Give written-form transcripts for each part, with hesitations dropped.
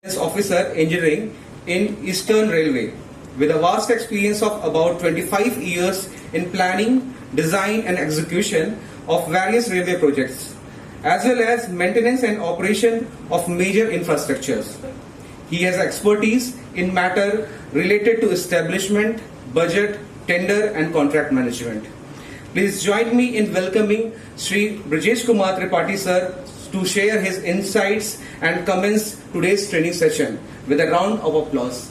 Officer Engineering in Eastern Railway with a vast experience of about 25 years in planning, design and execution of various railway projects as well as maintenance and operation of major infrastructures. He has expertise in matter related to establishment, budget, tender and contract management. Please join me in welcoming Shri Brijesh Kumar Tripathi sir to share his insights and commence today's training session with a round of applause.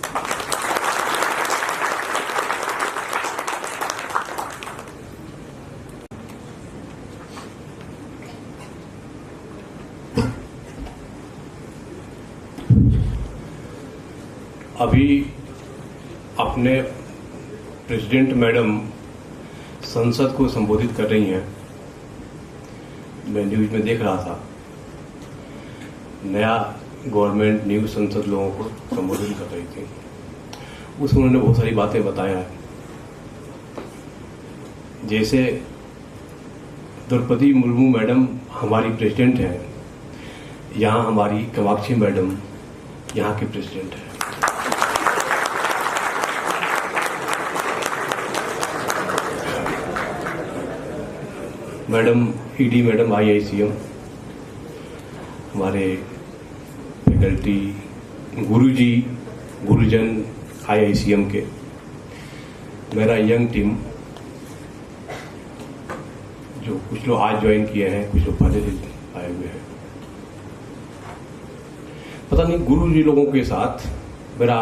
अभी अपने president madam संसद को संबोधित कर रही हैं। मैं news में देख रहा था, नया गवर्नमेंट न्यूज संसद लोगों को संबोधित कर रही थी। उसमें उन्होंने बहुत सारी बातें बताया, जैसे द्रौपदी मुर्मू मैडम हमारी प्रेसिडेंट हैं, यहाँ हमारी कामाक्षी मैडम यहाँ की प्रेसिडेंट है। मैडम ईडी मैडम IICM, हमारे फैकल्टी गुरुजी गुरुजन IICM के, मेरा यंग टीम जो कुछ लोग आज ज्वाइन किए हैं, कुछ लोग पहले से आए हुए हैं। पता नहीं गुरुजी लोगों के साथ मेरा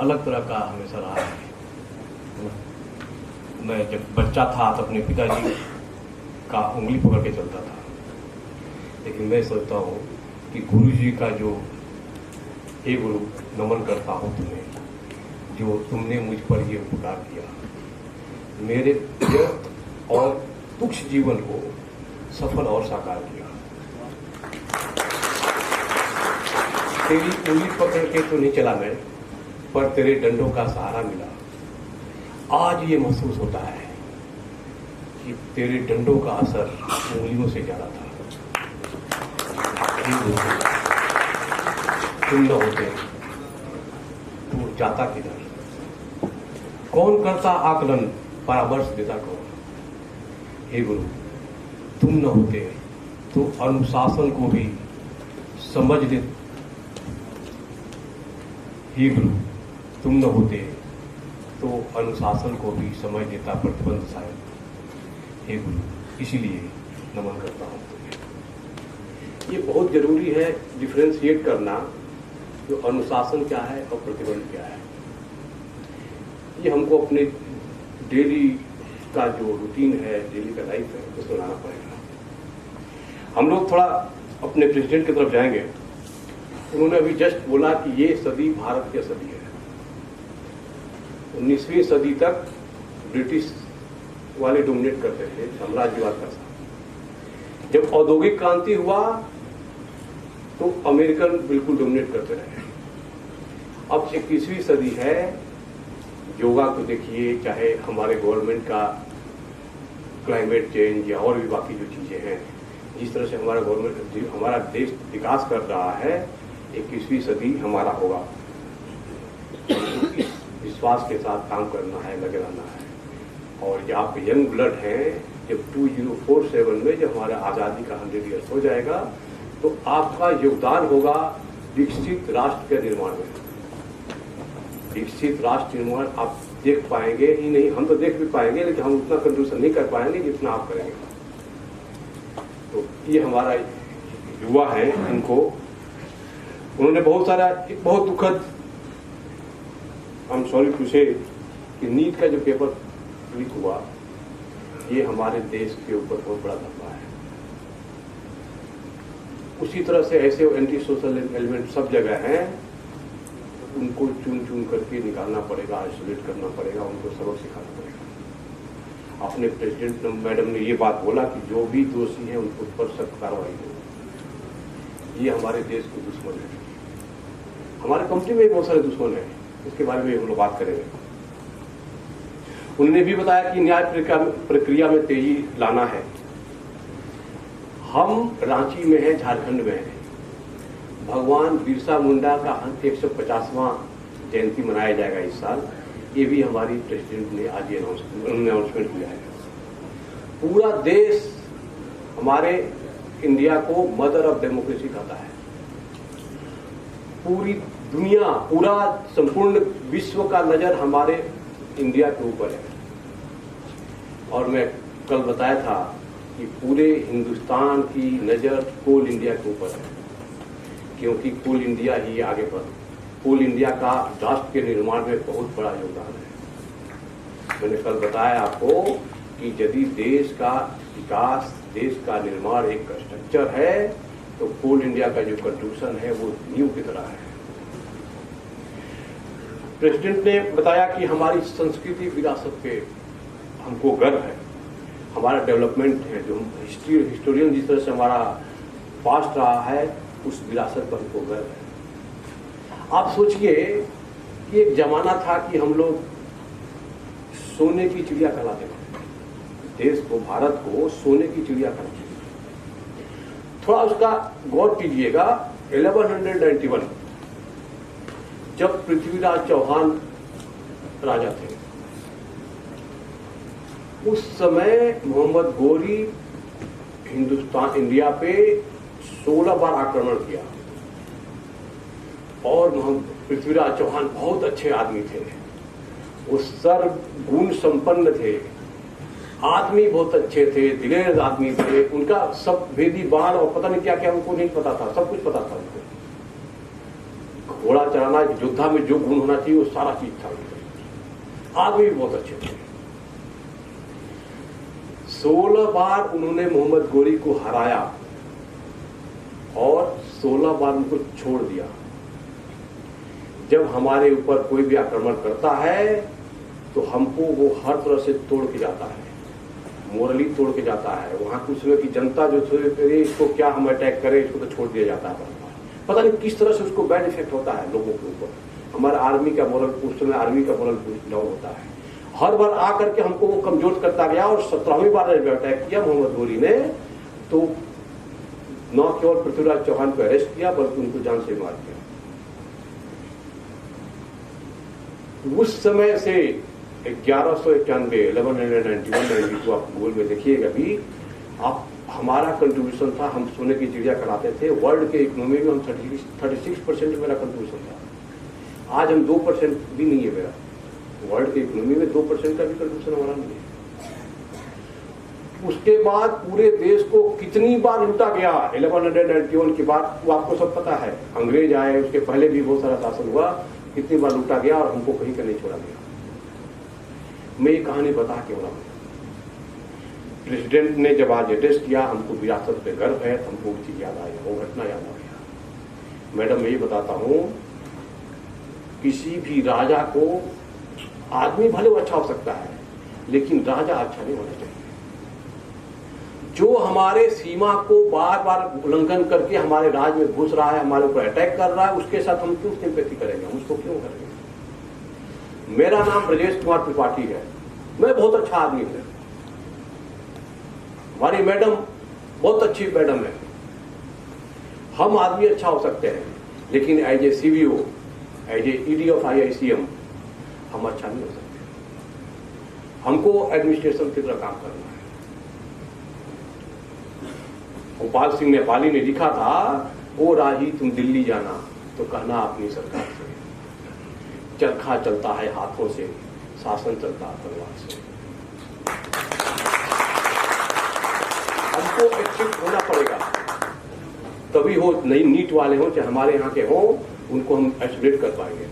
अलग तरह का हमेशा रहा है। मैं जब बच्चा था तो अपने पिताजी का उंगली पकड़ के चलता था, लेकिन मैं सोचता हूँ कि गुरु जी का जो हे गुरु, नमन करता हूँ तुम्हें, जो तुमने मुझ पर ये उपकार किया, मेरे व्यर्थ और तुच्छ जीवन को सफल और साकार किया। तेरी उंगली पकड़ के तो नहीं चला मैं, पर तेरे डंडों का सहारा मिला। आज ये महसूस होता है कि तेरे डंडों का असर उंगलियों से ज्यादा था। तुम न होते तो जाता किधर? कौन करता आकलन, परामर्श देता कौन? हे गुरु, तुम न होते तो अनुशासन को भी समझ दे। हे गुरु, तुम न होते तो अनुशासन को भी समझ देता प्रतिबंध शायद। हे गुरु, इसीलिए नमन करता हूँ तुम्हें। ये बहुत जरूरी है डिफरेंशिएट करना, जो अनुशासन क्या है और प्रतिबंध क्या है। ये हमको अपने डेली का जो रूटीन है, डेली का लाइफ है, उसको लाना पड़ेगा। हम लोग थोड़ा अपने प्रेसिडेंट की तरफ जाएंगे। उन्होंने अभी जस्ट बोला कि ये सदी भारत की सदी है। 19वीं सदी तक ब्रिटिश वाले डोमिनेट करते थे, साम्राज्यवाद का साथ। जब औद्योगिक क्रांति हुआ तो अमेरिकन बिल्कुल डोमिनेट करते रहे। अब 21वीं सदी है। योगा को देखिए, चाहे हमारे गवर्नमेंट का क्लाइमेट चेंज या और भी बाकी जो चीजें हैं, जिस तरह से हमारा गवर्नमेंट, हमारा देश विकास कर रहा है, 21वीं सदी हमारा होगा। इस विश्वास के साथ काम करना है, लगे रहना है। और जो आप यंग ब्लड हैं, जब 2047 में जब हमारा आज़ादी का 100 ईयर्स हो जाएगा, तो आपका योगदान होगा विकसित राष्ट्र के निर्माण में। विकसित राष्ट्र निर्माण आप देख पाएंगे ही नहीं, हम तो देख भी पाएंगे, लेकिन हम उतना कंट्रीब्यूशन नहीं कर पाएंगे जितना आप करेंगे। तो ये हमारा युवा है, इनको उन्होंने बहुत सारा, एक बहुत दुखद, हम सॉरी टू से, कि नीट का जो पेपर लीक हुआ, ये हमारे देश के ऊपर बहुत बड़ा धब्बा है। उसी तरह से ऐसे एंटी सोशल एलिमेंट सब जगह हैं, उनको चुन चुन करके निकालना पड़ेगा, आइसोलेट करना पड़ेगा, उनको सबक सिखाना पड़ेगा। अपने प्रेसिडेंट मैडम ने ये बात बोला कि जो भी दोषी हैं उनको पर सख्त कार्रवाई हो। ये हमारे देश के दुश्मन है। हमारे कंपनी में बहुत सारे दुश्मन हैं, इसके बारे में हम लोग बात करेंगे। उन्होंने भी बताया कि न्याय प्रक्रिया में तेजी लाना है। हम रांची में हैं, झारखंड में हैं, भगवान बिरसा मुंडा का 150वां जयंती मनाया जाएगा इस साल। ये भी हमारी प्रेसिडेंट ने आज ये अनाउंसमेंट किया है। पूरा देश हमारे इंडिया को मदर ऑफ डेमोक्रेसी कहता है। पूरी दुनिया, पूरा संपूर्ण विश्व का नजर हमारे इंडिया के ऊपर है। और मैं कल बताया था कि पूरे हिंदुस्तान की नजर कोल इंडिया के ऊपर है, क्योंकि कोल इंडिया ही आगे बढ़, कोल इंडिया का राष्ट्र के निर्माण में बहुत बड़ा योगदान है। मैंने कल बताया आपको कि यदि देश का विकास, देश का निर्माण एक स्ट्रक्चर है, तो कोल इंडिया का जो कंट्रीब्यूशन है वो नींव की तरह है। प्रेसिडेंट ने बताया कि हमारी संस्कृति विरासत पे हमको गर्व है, हमारा डेवलपमेंट है, जो हिस्टोरियन जिस तरह से हमारा पास्ट रहा है, उस विरासत पर हमको गर्व है। आप सोचिए कि एक जमाना था कि हम लोग सोने की चिड़िया कहलाते थे, देश को, भारत को सोने की चिड़िया कहलाते थे। थोड़ा उसका गौर कीजिएगा। 1191 जब पृथ्वीराज चौहान राजा थे, उस समय मोहम्मद गोरी हिंदुस्तान, इंडिया पे 16 बार आक्रमण किया। और पृथ्वीराज चौहान बहुत अच्छे आदमी थे, वो सर्वगुण संपन्न थे, आदमी बहुत अच्छे थे, दिलेर आदमी थे। उनका सब भेदी बाण और पता नहीं क्या क्या उनको नहीं पता था, सब कुछ पता था उनको। घोड़ा चलाना, योद्धा में जो गुण होना चाहिए वो सारा चीज था उनको। आदमी भी बहुत अच्छे थे। 16 बार उन्होंने मोहम्मद गोरी को हराया और 16 बार उनको छोड़ दिया। जब हमारे ऊपर कोई भी आक्रमण करता है तो हमको वो हर तरह से तोड़ के जाता है, मोरली तोड़ के जाता है। वहां कुछ समय की जनता जो सोचे इसको क्या हम अटैक करें, इसको तो छोड़ दिया जाता है। पता नहीं किस तरह से उसको बैड इफेक्ट होता है लोगों के ऊपर। हमारा आर्मी का मोरल, उस समय आर्मी का मोरल डाउन होता है। हर बार आकर के हमको वो कमजोर करता गया। और 17वीं बार जब अटैक किया मोहम्मद गोरी ने, तो न केवल पृथ्वीराज चौहान को अरेस्ट किया बल्कि उनको जान से मार दिया। उस समय से 1191 आप गूगल में देखिएगा भी, आप हमारा कंट्रीब्यूशन था, हम सोने की चिड़िया कराते थे। वर्ल्ड के इकोनॉमी में हम 36% मेरा कंट्रीब्यूशन था। आज हम 2% भी नहीं है मेरा। वर्ल्ड की इकोनॉमी में 2% का भी कंट्रीब्यूशन हमारा नहीं है। उसके बाद पूरे देश को कितनी बार लूटा गया 1191 के बाद, वो आपको सब पता है। अंग्रेज आए, उसके पहले भी बहुत सारा शासन हुआ, कितनी बार लूटा गया और हमको कहीं का नहीं छोड़ा गया। मैं ये कहानी बता के बोला, प्रेसिडेंट ने जब आज एड्रेस किया, हमको विरासत पे गर्व है, हमको वो चीज याद आई, वो घटना याद आ गया। मैडम मैं ये बताता हूं, किसी भी राजा को, आदमी भले वो अच्छा हो सकता है लेकिन राजा अच्छा नहीं होना चाहिए। जो हमारे सीमा को बार बार उल्लंघन करके हमारे राज्य में घुस रहा है, हमारे ऊपर अटैक कर रहा है, उसके साथ हम क्यों सिंपैथी करेंगे, हम उसको क्यों करेंगे। मेरा नाम ब्रजेश कुमार त्रिपाठी है, मैं बहुत अच्छा आदमी हूं। हमारी मैडम बहुत अच्छी मैडम है। हम आदमी अच्छा हो सकते हैं लेकिन as a CBO, as a ED of IICM हम अच्छा नहीं हो सकते। हमको एडमिनिस्ट्रेशन की तरह काम करना है। गोपाल सिंह नेपाली ने लिखा था, ओ राही तुम दिल्ली जाना तो कहना अपनी सरकार से, चरखा चलता है हाथों से, शासन चलता है तलवार से। हमको एक्टिव होना पड़ेगा, तभी हो, नई नीट वाले हो चाहे हमारे यहाँ के हो, उनको हम आइसोलेट कर पाएंगे।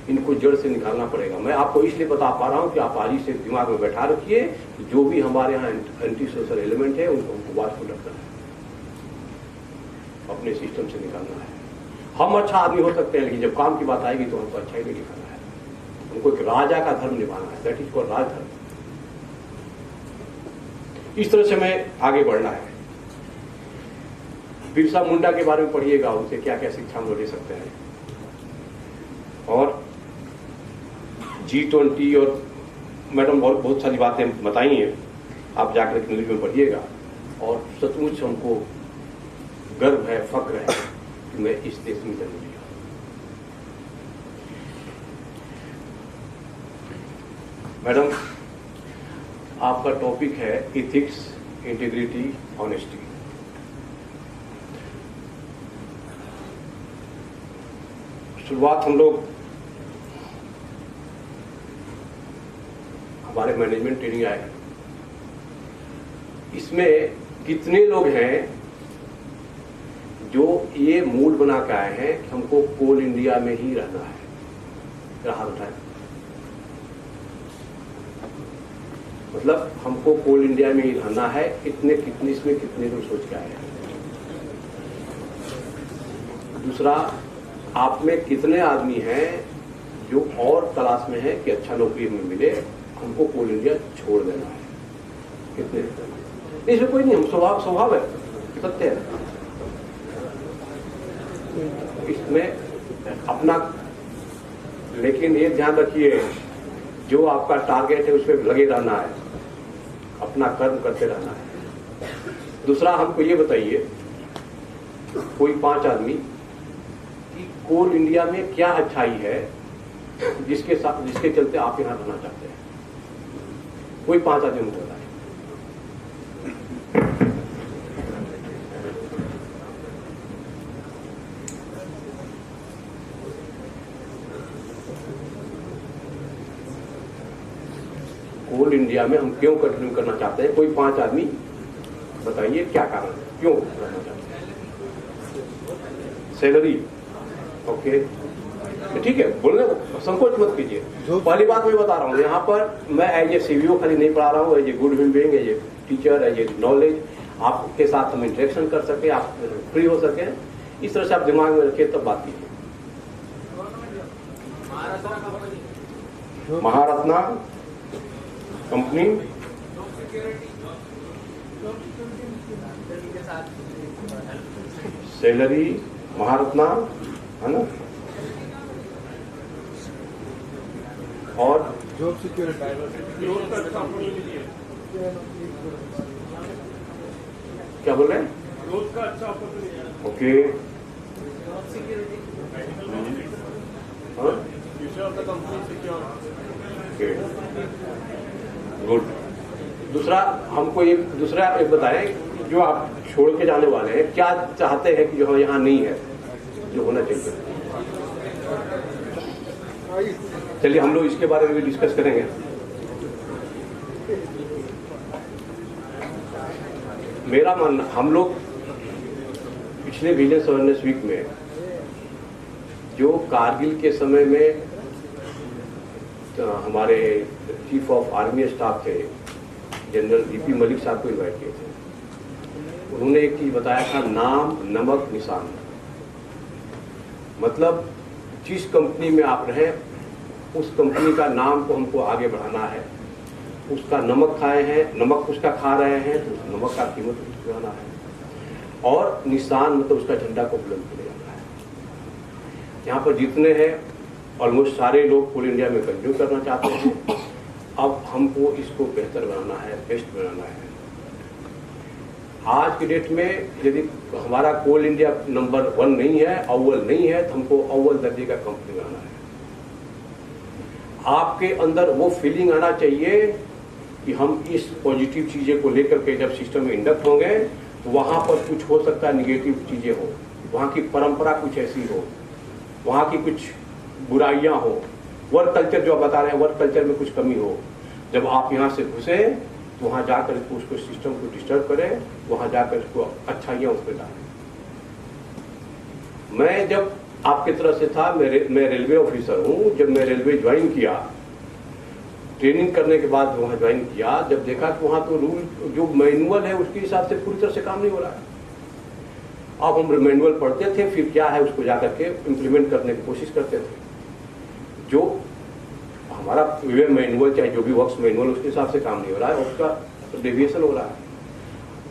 इनको जड़ से निकालना पड़ेगा। मैं आपको इसलिए बता पा रहा हूं कि आप आज ही से दिमाग में बैठा रखिए कि जो भी हमारे यहाँ एंटी सोशल एलिमेंट है उनको हमको वाचफुल रखना है, अपने सिस्टम से निकालना है। हम अच्छा आदमी हो सकते हैं लेकिन जब काम की बात आएगी तो हमको अच्छा ही नहीं दिखाना है। हमको एक राजा का धर्म निभाना है, दैट इज कॉल्ड राजधर्म। इस तरह से हमें आगे बढ़ना है। बिरसा मुंडा के बारे में पढ़िएगा, उनसे क्या क्या शिक्षा हम लोग ले सकते हैं। और G20 और मैडम बहुत सारी बातें बताई हैं, आप जाकर न्यूज में पढ़िएगा। और सचमुच हमको गर्व है, फक्र है कि मैं इस देश में जन्म लिया। मैडम, आपका टॉपिक है इथिक्स, इंटीग्रिटी, ऑनेस्टी। शुरुआत हम लोग हमारे मैनेजमेंट ट्रेनिंग आए, इसमें कितने लोग हैं जो ये मूड बना के आए हैं कि हमको कोल इंडिया में ही रहना है? हाथ उठाए। मतलब हमको कोल इंडिया में ही रहना है, कितने इसमें कितने लोग सोच के आए हैं? दूसरा, आप में कितने आदमी हैं जो और तलाश में है कि अच्छा नौकरी हमें मिले, हमको कोल इंडिया छोड़ देना है? कितने? इसमें कोई नहीं, हम स्वभाव है, सत्य है। इसमें अपना, लेकिन ये ध्यान रखिए, जो आपका टारगेट है उस पर लगे रहना है, अपना कर्म करते रहना है। दूसरा, हमको ये बताइए, कोई 5 आदमी कि कोल इंडिया में क्या अच्छाई है जिसके चलते आप यहां रहना चाहते हैं? कोई 5 आदमी मुझे बताए। कोल इंडिया में हम क्यों कंटिन्यू करना चाहते हैं? कोई 5 आदमी बताइए, क्या कारण है, क्यों रहना चाहते हैं? सैलरी, ओके, ठीक है, बोलने को संकोच मत कीजिए। पहली बात मैं बता रहा हूँ, यहाँ पर मैं एज ए सीवीओ खाली नहीं पढ़ा रहा हूँ, as a good human being, as a teacher, as a knowledge, आपके साथ हम इंटरेक्शन कर सके, आप फ्री हो सके, इस तरह से आप दिमाग में रखिए, तब बात कीजिए। महारत्ना कंपनी, सैलरी महारत्ना है ना, और जॉब सिक्योरिटी, क्या बोल रहे हैं? ग्रोथ का अच्छा ओके, गुड। दूसरा, हमको ये दूसरा एक बताएं, जो आप छोड़ के जाने वाले हैं, क्या चाहते हैं कि जो यहाँ नहीं है, जो होना चाहिए? चलिए हम लोग इसके बारे में भी डिस्कस करेंगे। मेरा मानना, हम लोग पिछले विजिलेंस अवेयरनेस वीक में जो कारगिल के समय में हमारे चीफ ऑफ आर्मी स्टाफ थे, जनरल वीपी मलिक साहब को इन्वाइट किए थे। उन्होंने एक चीज बताया था, नाम, नमक, निशान। मतलब जिस कंपनी में आप रहें, उस कंपनी का नाम को हमको आगे बढ़ाना है। उसका नमक खाए हैं, नमक उसका खा रहे हैं, तो उस नमक का कीमत उसको बढ़ाना है। और निशान मतलब उसका झंडा को बुलंद कर जाना है। यहाँ पर जितने हैं ऑलमोस्ट सारे लोग कोल इंडिया में कंटिन्यू करना चाहते हैं। अब हमको इसको बेहतर बनाना है, बेस्ट बनाना है। आज की डेट में यदि हमारा कोल इंडिया नंबर 1 नहीं है, अव्वल नहीं है, तो हमको अव्वल दर्जे का कंपनी बनाना है। आपके अंदर वो फीलिंग आना चाहिए कि हम इस पॉजिटिव चीजें को लेकर के जब सिस्टम में इंडक्ट होंगे, तो वहां पर कुछ हो सकता है निगेटिव चीजें हो, वहां की परंपरा कुछ ऐसी हो, वहां की कुछ बुराइयां हो, वर्क कल्चर जो आप बता रहे हैं, वर्क कल्चर में कुछ कमी हो। जब आप यहाँ से घुसे तो वहां जाकर उसको सिस्टम को डिस्टर्ब करें, वहां जाकर उसको अच्छाइयां उस पर डालें। मैं जब आपकी तरह से था, मैं रेलवे ऑफिसर हूं। जब मैं रेलवे ज्वाइन किया, ट्रेनिंग करने के बाद वहां ज्वाइन किया, जब देखा कि वहां तो रूल जो मैनुअल है उसके हिसाब से पूरी तरह से काम नहीं हो रहा है। अब हम मैनुअल पढ़ते थे, फिर क्या है उसको जाकर के इम्प्लीमेंट करने की कोशिश करते थे। जो हमारा मैनुअल चाहे जो भी वर्क्स मैनुअल, उसके हिसाब से काम नहीं हो रहा है, उसका डेविएशन हो रहा है।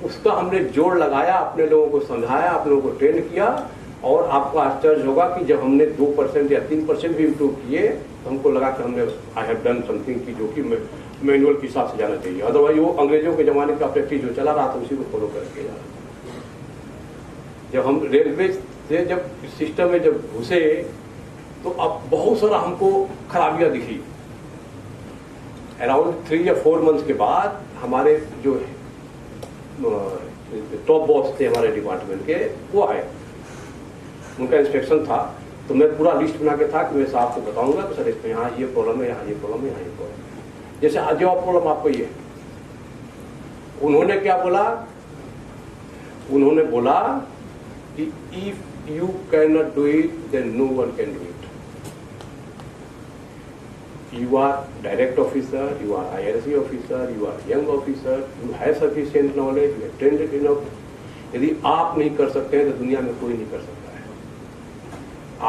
उसका हमने जोड़ लगाया, अपने लोगों को समझाया, अपने लोगों को ट्रेन किया, और आपको आश्चर्य होगा कि जब हमने 2% या 3% भी इम्प्रूव किए, तो हमको लगा कि हमने आई हैव डन समथिंग की जो कि मैनुअल के हिसाब से जाना चाहिए। अदरवाइज वो अंग्रेजों के जमाने का प्रैक्टिस जो चला रहा था उसी को फॉलो करके जा रहा था। जब हम रेलवे से जब सिस्टम में जब घुसे तो अब बहुत सारा हमको खराबियां दिखी। अराउंड 3 या 4 मंथ्स के बाद हमारे जो टॉप बॉस थे हमारे डिपार्टमेंट के, वो आए, उनका इंस्पेक्शन था। तो मैं पूरा लिस्ट बना के था कि मैं साहब को बताऊंगा कि सर इसमें यहाँ ये प्रॉब्लम है, यहाँ ये प्रॉब्लम है, यहाँ ये प्रॉब्लम है। जैसे आज जो प्रॉब्लम आपको ये, उन्होंने क्या बोला, उन्होंने बोला कि if you can not do it then no one can do it. You are direct officer, you are IRC officer, you are young officer, you have sufficient knowledge, you have trained enough. यदि आप नहीं कर सकते हैं तो दुनिया में कोई नहीं कर सकता है,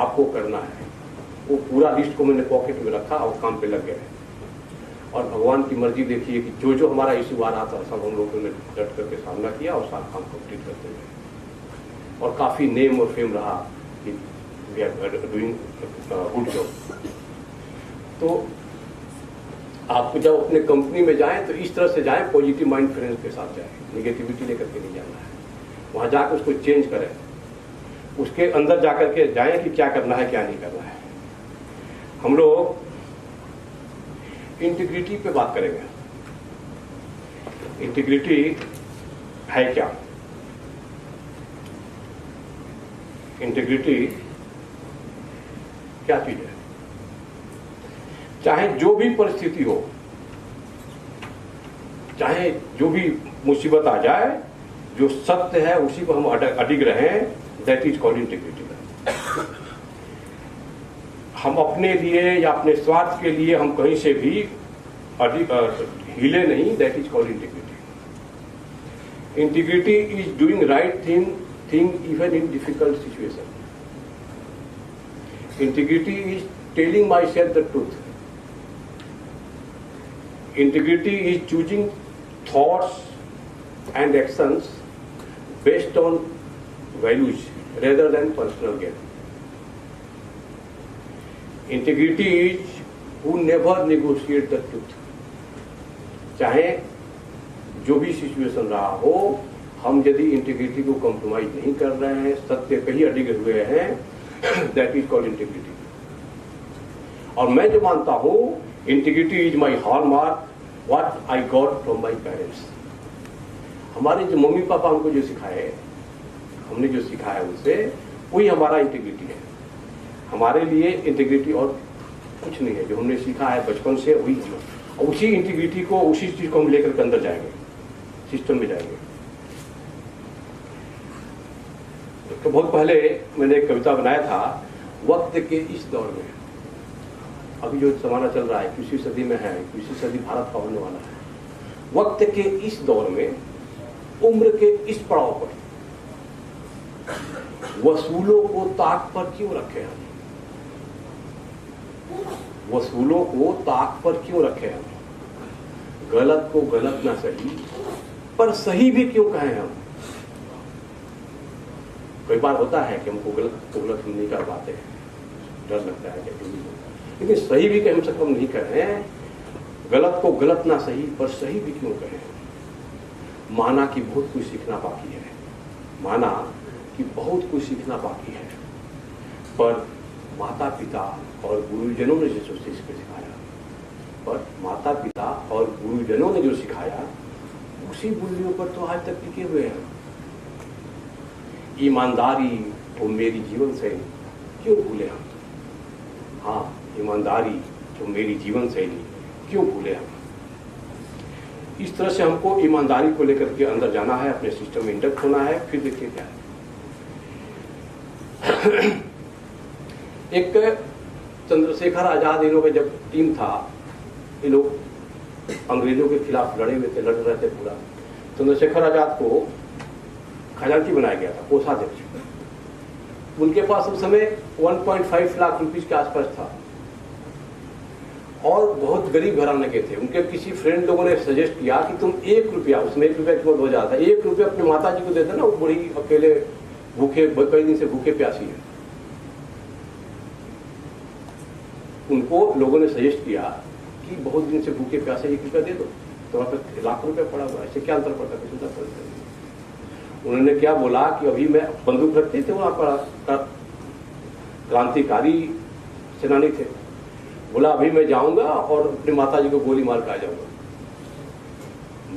आपको करना है। वो पूरा लिस्ट को मैंने पॉकेट में रखा और काम पे लग गए। और भगवान की मर्जी देखिए कि जो जो हमारा इशू आ रहा था सब हम लोगों ने डट करके सामना किया और सारा काम कंप्लीट करते गए। और काफी नेम और फेम रहा कि we are doing good job. तो आप जब अपने कंपनी में जाएं तो इस तरह से जाएं, पॉजिटिव माइंड फ्रेंड्स के साथ जाएं, नेगेटिविटी लेकर के नहीं जाना है। वहां जाकर उसको चेंज करें, उसके अंदर जाकर के जाएं कि क्या करना है क्या नहीं करना है। हम लोग इंटीग्रिटी पे बात करेंगे। इंटीग्रिटी है क्या? इंटीग्रिटी क्या चीज है? चाहे जो भी परिस्थिति हो, चाहे जो भी मुसीबत आ जाए, जो सत्य है उसी को हम अडिग रहें, दैट इज कॉल्ड इंटीग्रिटी। हम अपने लिए या अपने स्वार्थ के लिए हम कहीं से भी हिले नहीं, that is called integrity. Integrity is doing right thing even in difficult situation. Integrity is telling my self the truth. Integrity is choosing thoughts and actions based on values rather than personal gain. Integrity is who never negotiate the truth. चाहे जो भी situation रहा हो, हम यदि integrity को compromise नहीं कर रहे हैं, सत्य पे ही अडिगे हुए हैं, दैट इज कॉल्ड इंटीग्रिटी। और मैं जो मानता हूं, integrity is my hallmark, what I got from my parents. हमारे जो मम्मी पापा हमको जो सिखाए, हमने जो सीखा है उनसे, वही हमारा इंटीग्रिटी है। हमारे लिए इंटीग्रिटी और कुछ नहीं है, जो हमने सीखा है बचपन से वही हम, और उसी इंटीग्रिटी को, उसी चीज को हम लेकर के अंदर जाएंगे, सिस्टम में जाएंगे। तो बहुत पहले मैंने एक कविता बनाया था, वक्त के इस दौर में, अभी जो जमाना चल रहा है 21वीं सदी में है, 21वीं सदी भारत का होने वाला है। वक्त के इस दौर में, उम्र के इस पड़ाव पर वसूलों को ताक पर क्यों रखे हम? वसूलों को ताक पर क्यों रखे हम? गलत को गलत ना सही पर सही भी क्यों कहें हम? कई बार होता है कि हमको गलत को गलत हम नहीं कर पाते हैं, डर लगता है कि, लेकिन सही भी कम से कम नहीं कहें। गलत को गलत ना सही पर सही भी क्यों कहें? माना कि बहुत कुछ सीखना बाकी है, माना कि बहुत कुछ सीखना बाकी है, पर माता पिता और गुरुजनों ने जो सिखाया, पर माता पिता और गुरुजनों ने जो सिखाया, उसी मूल्यों पर तो आज तक टिके हुए हैं। ईमानदारी तो मेरी जीवन शैली क्यों भूले हम? हाँ, ईमानदारी तो मेरी जीवन शैली क्यों भूले हम? इस तरह से हमको ईमानदारी को लेकर के अंदर जाना है, अपने सिस्टम में इंडक्ट होना है। फिर देखिए क्या है, एक चंद्रशेखर आजाद, इन लोगों का जब टीम था, ये लोग अंग्रेजों के खिलाफ लड़े हुए थे, लड़ रहे थे पूरा। चंद्रशेखर आजाद को खजांची बनाया गया था, कोषाध्यक्ष। उनके पास उस समय 1.5 लाख रुपीस के आसपास था और बहुत गरीब घराने के थे। उनके किसी फ्रेंड लोगों ने सजेस्ट किया कि तुम 1 रुपया, उसमें 1 रुपया की बहुत हो जाता है, 1 रुपया अपनी माता जी को दे देना, वो बड़ी अकेले भूखे, कई दिन से भूखे प्यासी है। उनको लोगों ने सजेस्ट किया कि बहुत दिन से भूखे प्यासे 1 रुपया दे दो, तो वहां पर 1 लाख रुपया पड़ा हुआ है, इससे क्या अंतर पड़ता है? कुछ अंतर पड़ता है। उन्होंने क्या बोला कि अभी मैं बंदूक रखते थे वहां पर, क्रांतिकारी सेनानी थे, बोला अभी मैं जाऊंगा और अपनी माता जी को गोली मार के आ जाऊंगा।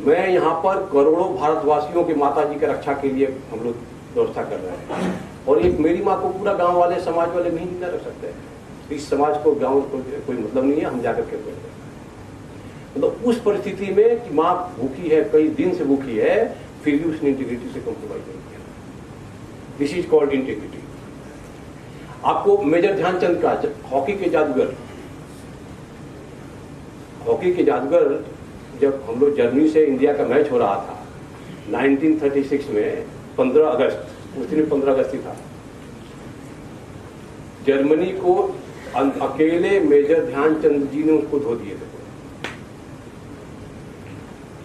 मैं यहाँ पर करोड़ों भारतवासियों की माता जी की रक्षा के लिए हम लोग व्यवस्था कर रहे हैं, और एक मेरी माँ को पूरा गांव वाले समाज वाले नहीं जिंदा रख सकते हैं। इस समाज को गांव को कोई मतलब नहीं है, हम जाकर के बोलते हैं। मतलब उस परिस्थिति में कि माँ भूखी है, कई दिन से भूखी है, फिर भी उसने इंटीग्रिटी से कॉम्प्रोमाइज नहीं किया। This is called integrity. आपको मेजर ध्यानचंद का हॉकी के जादूगर जब हम लोग जर्मनी से इंडिया का मैच हो रहा था 1936 में 15 अगस्त, उस दिन 15 अगस्त ही था, जर्मनी को अकेले मेजर ध्यानचंद जी ने उसको धो दिए थे।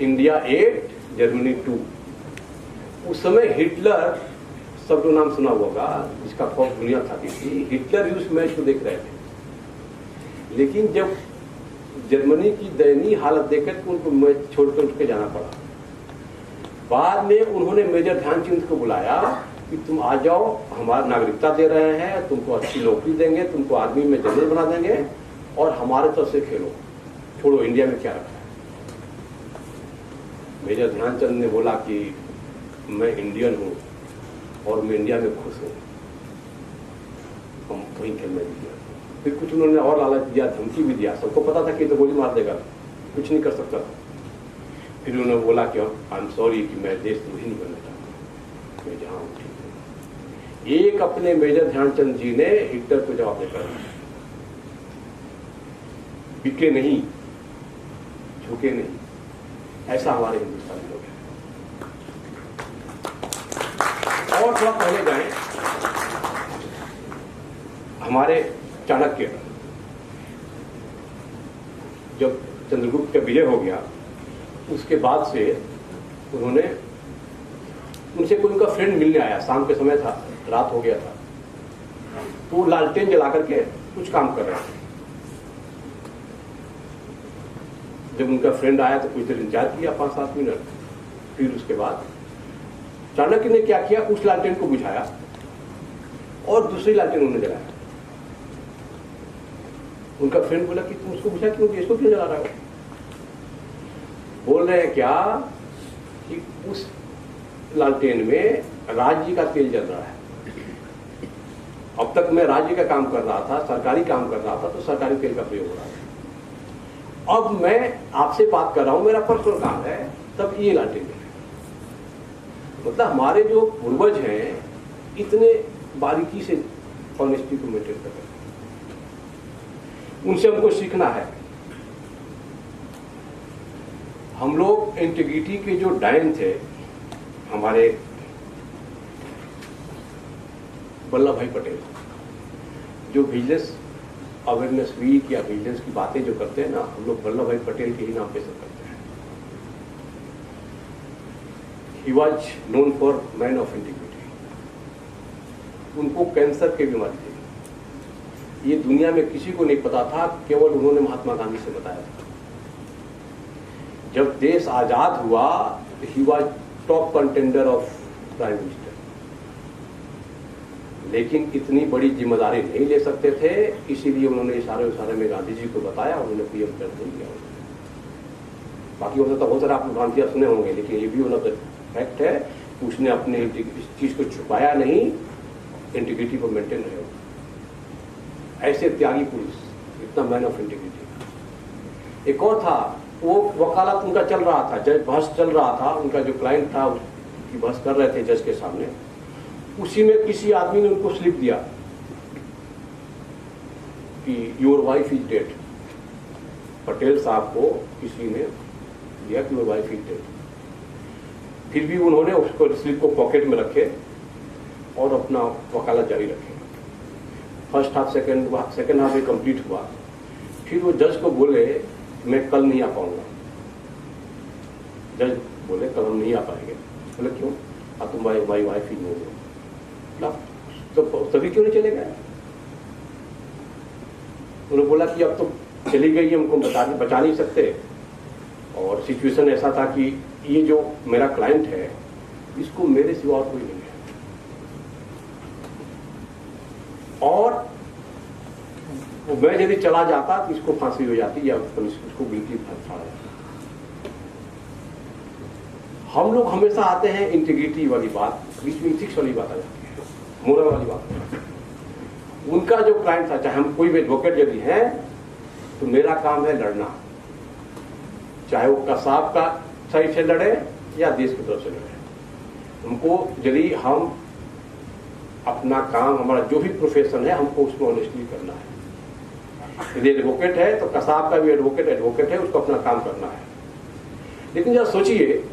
India 8 Germany 2। उस समय हिटलर, सब जो नाम सुना होगा, जिसका खौफ दुनिया खाती थी, हिटलर ही उस मैच को देख रहे थे। लेकिन जब जर्मनी की दयनीय हालत देखकर तो उनको मैच छोड़कर उठ के जाना पड़ा। बाद में उन्होंने मेजर ध्यानचंद को बुलाया कि तुम आ जाओ, हमारा नागरिकता दे रहे हैं, तुमको अच्छी नौकरी देंगे, तुमको आर्मी में जनरल बना देंगे और हमारे तरफ से खेलो, छोड़ो इंडिया में क्या रखा है। मेजर ध्यानचंद ने बोला कि मैं इंडियन हूं और मैं इंडिया में खुश हूं, हम वहीं खेलने दिया। फिर कुछ उन्होंने और लालच दिया, धमकी भी दिया, सबको पता था कि तो गोली मार देगा, कुछ नहीं कर सकता था। फिर उन्होंने बोला कि आई एम सॉरी कि मैं देशद्रोही नहीं बनना चाहता, मैं जहां हूं ठीक हूं। एक अपने मेजर ध्यानचंद जी ने हिटलर को जवाब देकर बिके नहीं, झुके नहीं, ऐसा हमारे हिंदुस्तानी लोग हैं। और थोड़ा पहले जाए, हमारे चाणक्य, जब चंद्रगुप्त का विजय हो गया उसके बाद से उन्होंने, उनसे कोई उनका फ्रेंड मिलने आया, शाम के समय था, रात हो गया था, तो लालटेन जला करके कुछ काम कर रहे थे। जब उनका फ्रेंड आया तो कुछ देर इंतजार किया, 5-7 मिनट, फिर उसके बाद चाणक्य ने क्या किया, उस लालटेन को बुझाया और दूसरी लालटेन उन्होंने जलाया। उनका फ्रेंड बोला कि तुम उसको बुझा क्यों, इसको क्यों जला रहा हो? बोल रहे हैं क्या कि उस लालटेन में राज्य का तेल जल रहा है। अब तक मैं राज्य का काम कर रहा था, सरकारी काम कर रहा था, तो सरकारी तेल का प्रयोग हो रहा था। अब मैं आपसे बात कर रहा हूं, मेरा पर्सनल काम है, तब ये लालटेन जले। मतलब हमारे जो पूर्वज हैं इतने बारीकी से ऑनेस्टी को मेंटेन कर रहे हैं, उनसे हमको सीखना है। हम लोग इंटीग्रिटी के जो डायन थे, हमारे वल्लभ भाई पटेल, जो विजिलेंस अवेयरनेस वीक या विजिलेंस की बातें जो करते हैं ना, हम लोग वल्लभ भाई पटेल के ही नाम पे सब करते हैं। He was known for man of integrity. उनको कैंसर की बीमारी थी, ये दुनिया में किसी को नहीं पता था, केवल उन्होंने महात्मा गांधी से बताया था। जब देश आजाद हुआ, he was top contender of prime minister, लेकिन इतनी बड़ी जिम्मेदारी नहीं ले सकते थे, इसीलिए उन्होंने इशारे में गांधी जी को बताया, उन्होंने पीएम कर दिया। बाकी हो सकता बहुत सारा आप भ्रांतियां सुने होंगे, लेकिन ये भी मतलब फैक्ट है, उसने अपने इस चीज को छुपाया नहीं, इंटीग्रिटी को मेंटेन रहे। ऐसे त्यागी पुरुष, इतना मैन ऑफ इंटीग्रिटी। एक और था, वो वकालत उनका चल रहा था, जज बहस चल रहा था, उनका जो क्लाइंट था उसकी बहस कर रहे थे जज के सामने। उसी में किसी आदमी ने उनको स्लिप दिया कि your wife is dead. Patel साहब को किसी ने दिया कि योर वाइफ इज डेड। फिर भी उन्होंने उसको स्लिप को पॉकेट में रखे और अपना वकालत जारी रखे। फर्स्ट हाफ सेकेंड हाफ में कंप्लीट हुआ। फिर वो जज को बोले मैं कल नहीं आ पाऊंगा। जज बोले कल हम नहीं आ पाएंगे। बोले क्यों? तुम्हारी वाइफ ही नहीं हो, तो तभी क्यों नहीं चले गए? उन्होंने बोला कि अब तो चली गई, हमको बचा नहीं सकते, और सिचुएशन ऐसा था कि ये जो मेरा क्लाइंट है इसको मेरे सिवा और कोई नहीं है। और मैं यदि चला जाता तो इसको फांसी हो जाती या इसको बिल्कुल फाड़ा जाता। हम लोग हमेशा आते हैं इंटीग्रिटी वाली बात, बीच में इथिक्स वाली बात आ जाती है, मोरल वाली बात। उनका जो क्लाइंट था, चाहे हम कोई भी एडवोकेट यदि है तो मेरा काम है लड़ना, चाहे वो कसाब का साइड से लड़े या देश की तरफ से लड़े। हमको यदि हम अपना काम, हमारा जो भी प्रोफेशन है, हमको उसमें ऑनेस्टली करना है। यदि एडवोकेट है तो कसाब का भी एडवोकेट है, उसको अपना काम करना है। लेकिन जरा सोचिए,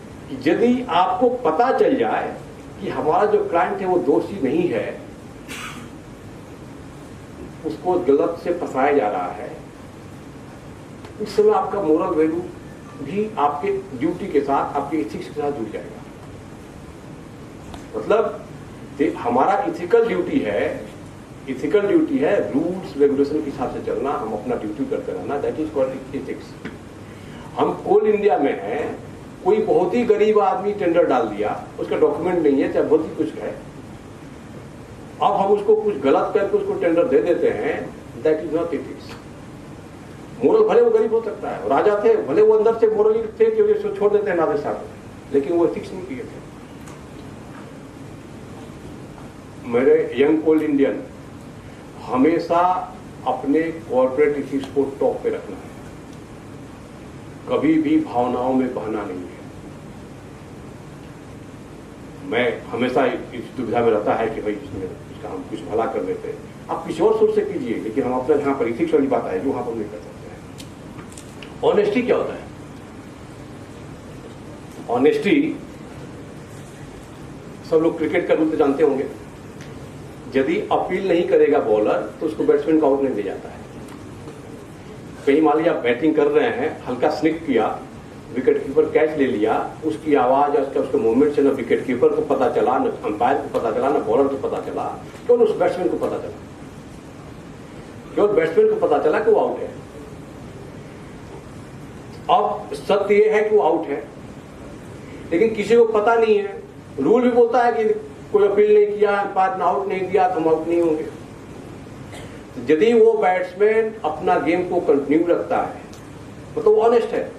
यदि आपको पता चल जाए कि हमारा जो क्लाइंट है वो दोषी नहीं है, उसको गलत से फंसाया जा रहा है, उस समय आपका मोरल वैल्यू भी आपके ड्यूटी के साथ, आपके इथिक्स के साथ जुड़ जाएगा। मतलब हमारा इथिकल ड्यूटी है रूल्स रेगुलेशन के हिसाब से चलना, हम अपना ड्यूटी करते रहना, दैट इज कॉल्ड इथिक्स। हम कोल इंडिया में हैं, कोई बहुत ही गरीब आदमी टेंडर डाल दिया, उसका डॉक्यूमेंट नहीं है, चाहे बहुत ही कुछ है, अब हम उसको कुछ गलत करके उसको टेंडर दे देते हैं, that is not ethics. Moral भले वो गरीब हो सकता है, राजा थे, भले वो अंदर से मोरल थे कि उसको छोड़ देते हैं नादे साहब, लेकिन वो इथिक्स नहीं किए थे। मेरे यंग कोल इंडियन हमेशा अपने कॉर्पोरेट इथिक्स को टॉप पे रखना है, कभी भी भावनाओं में बहना नहीं है। मैं हमेशा इस दुविधा में रहता है कि भाई इसका हम कुछ भला कर देते हैं, आप किसी और सोच से कीजिए, लेकिन हम अपना जहां पर इथिक्स वाली बात है जो वहां पर नहीं कर सकते हैं। ऑनेस्टी क्या होता है? ऑनेस्टी सब लोग क्रिकेट का रूल तो जानते होंगे। यदि अपील नहीं करेगा बॉलर तो उसको बैट्समैन को आउट नहीं दिया जाता है। कहीं मान लिया आप बैटिंग कर रहे हैं, हल्का स्निक किया, विकेट कीपर कैच ले लिया, उसकी आवाज उसके मूवमेंट से न विकेट कीपर को पता चला, न अंपायर को पता चला, न बॉलर को पता चला, केवल उस बैट्समैन को पता चला, केवल बैट्समैन को पता चला कि वो आउट है। अब सत्य ये है कि वो आउट है, लेकिन किसी को पता नहीं है। रूल भी बोलता है कि कोई अपील नहीं किया, अंपायर ने आउट नहीं दिया तो हम आउट नहीं होंगे। यदि वो बैट्समैन अपना गेम को कंटिन्यू रखता है तो वो ऑनेस्ट है,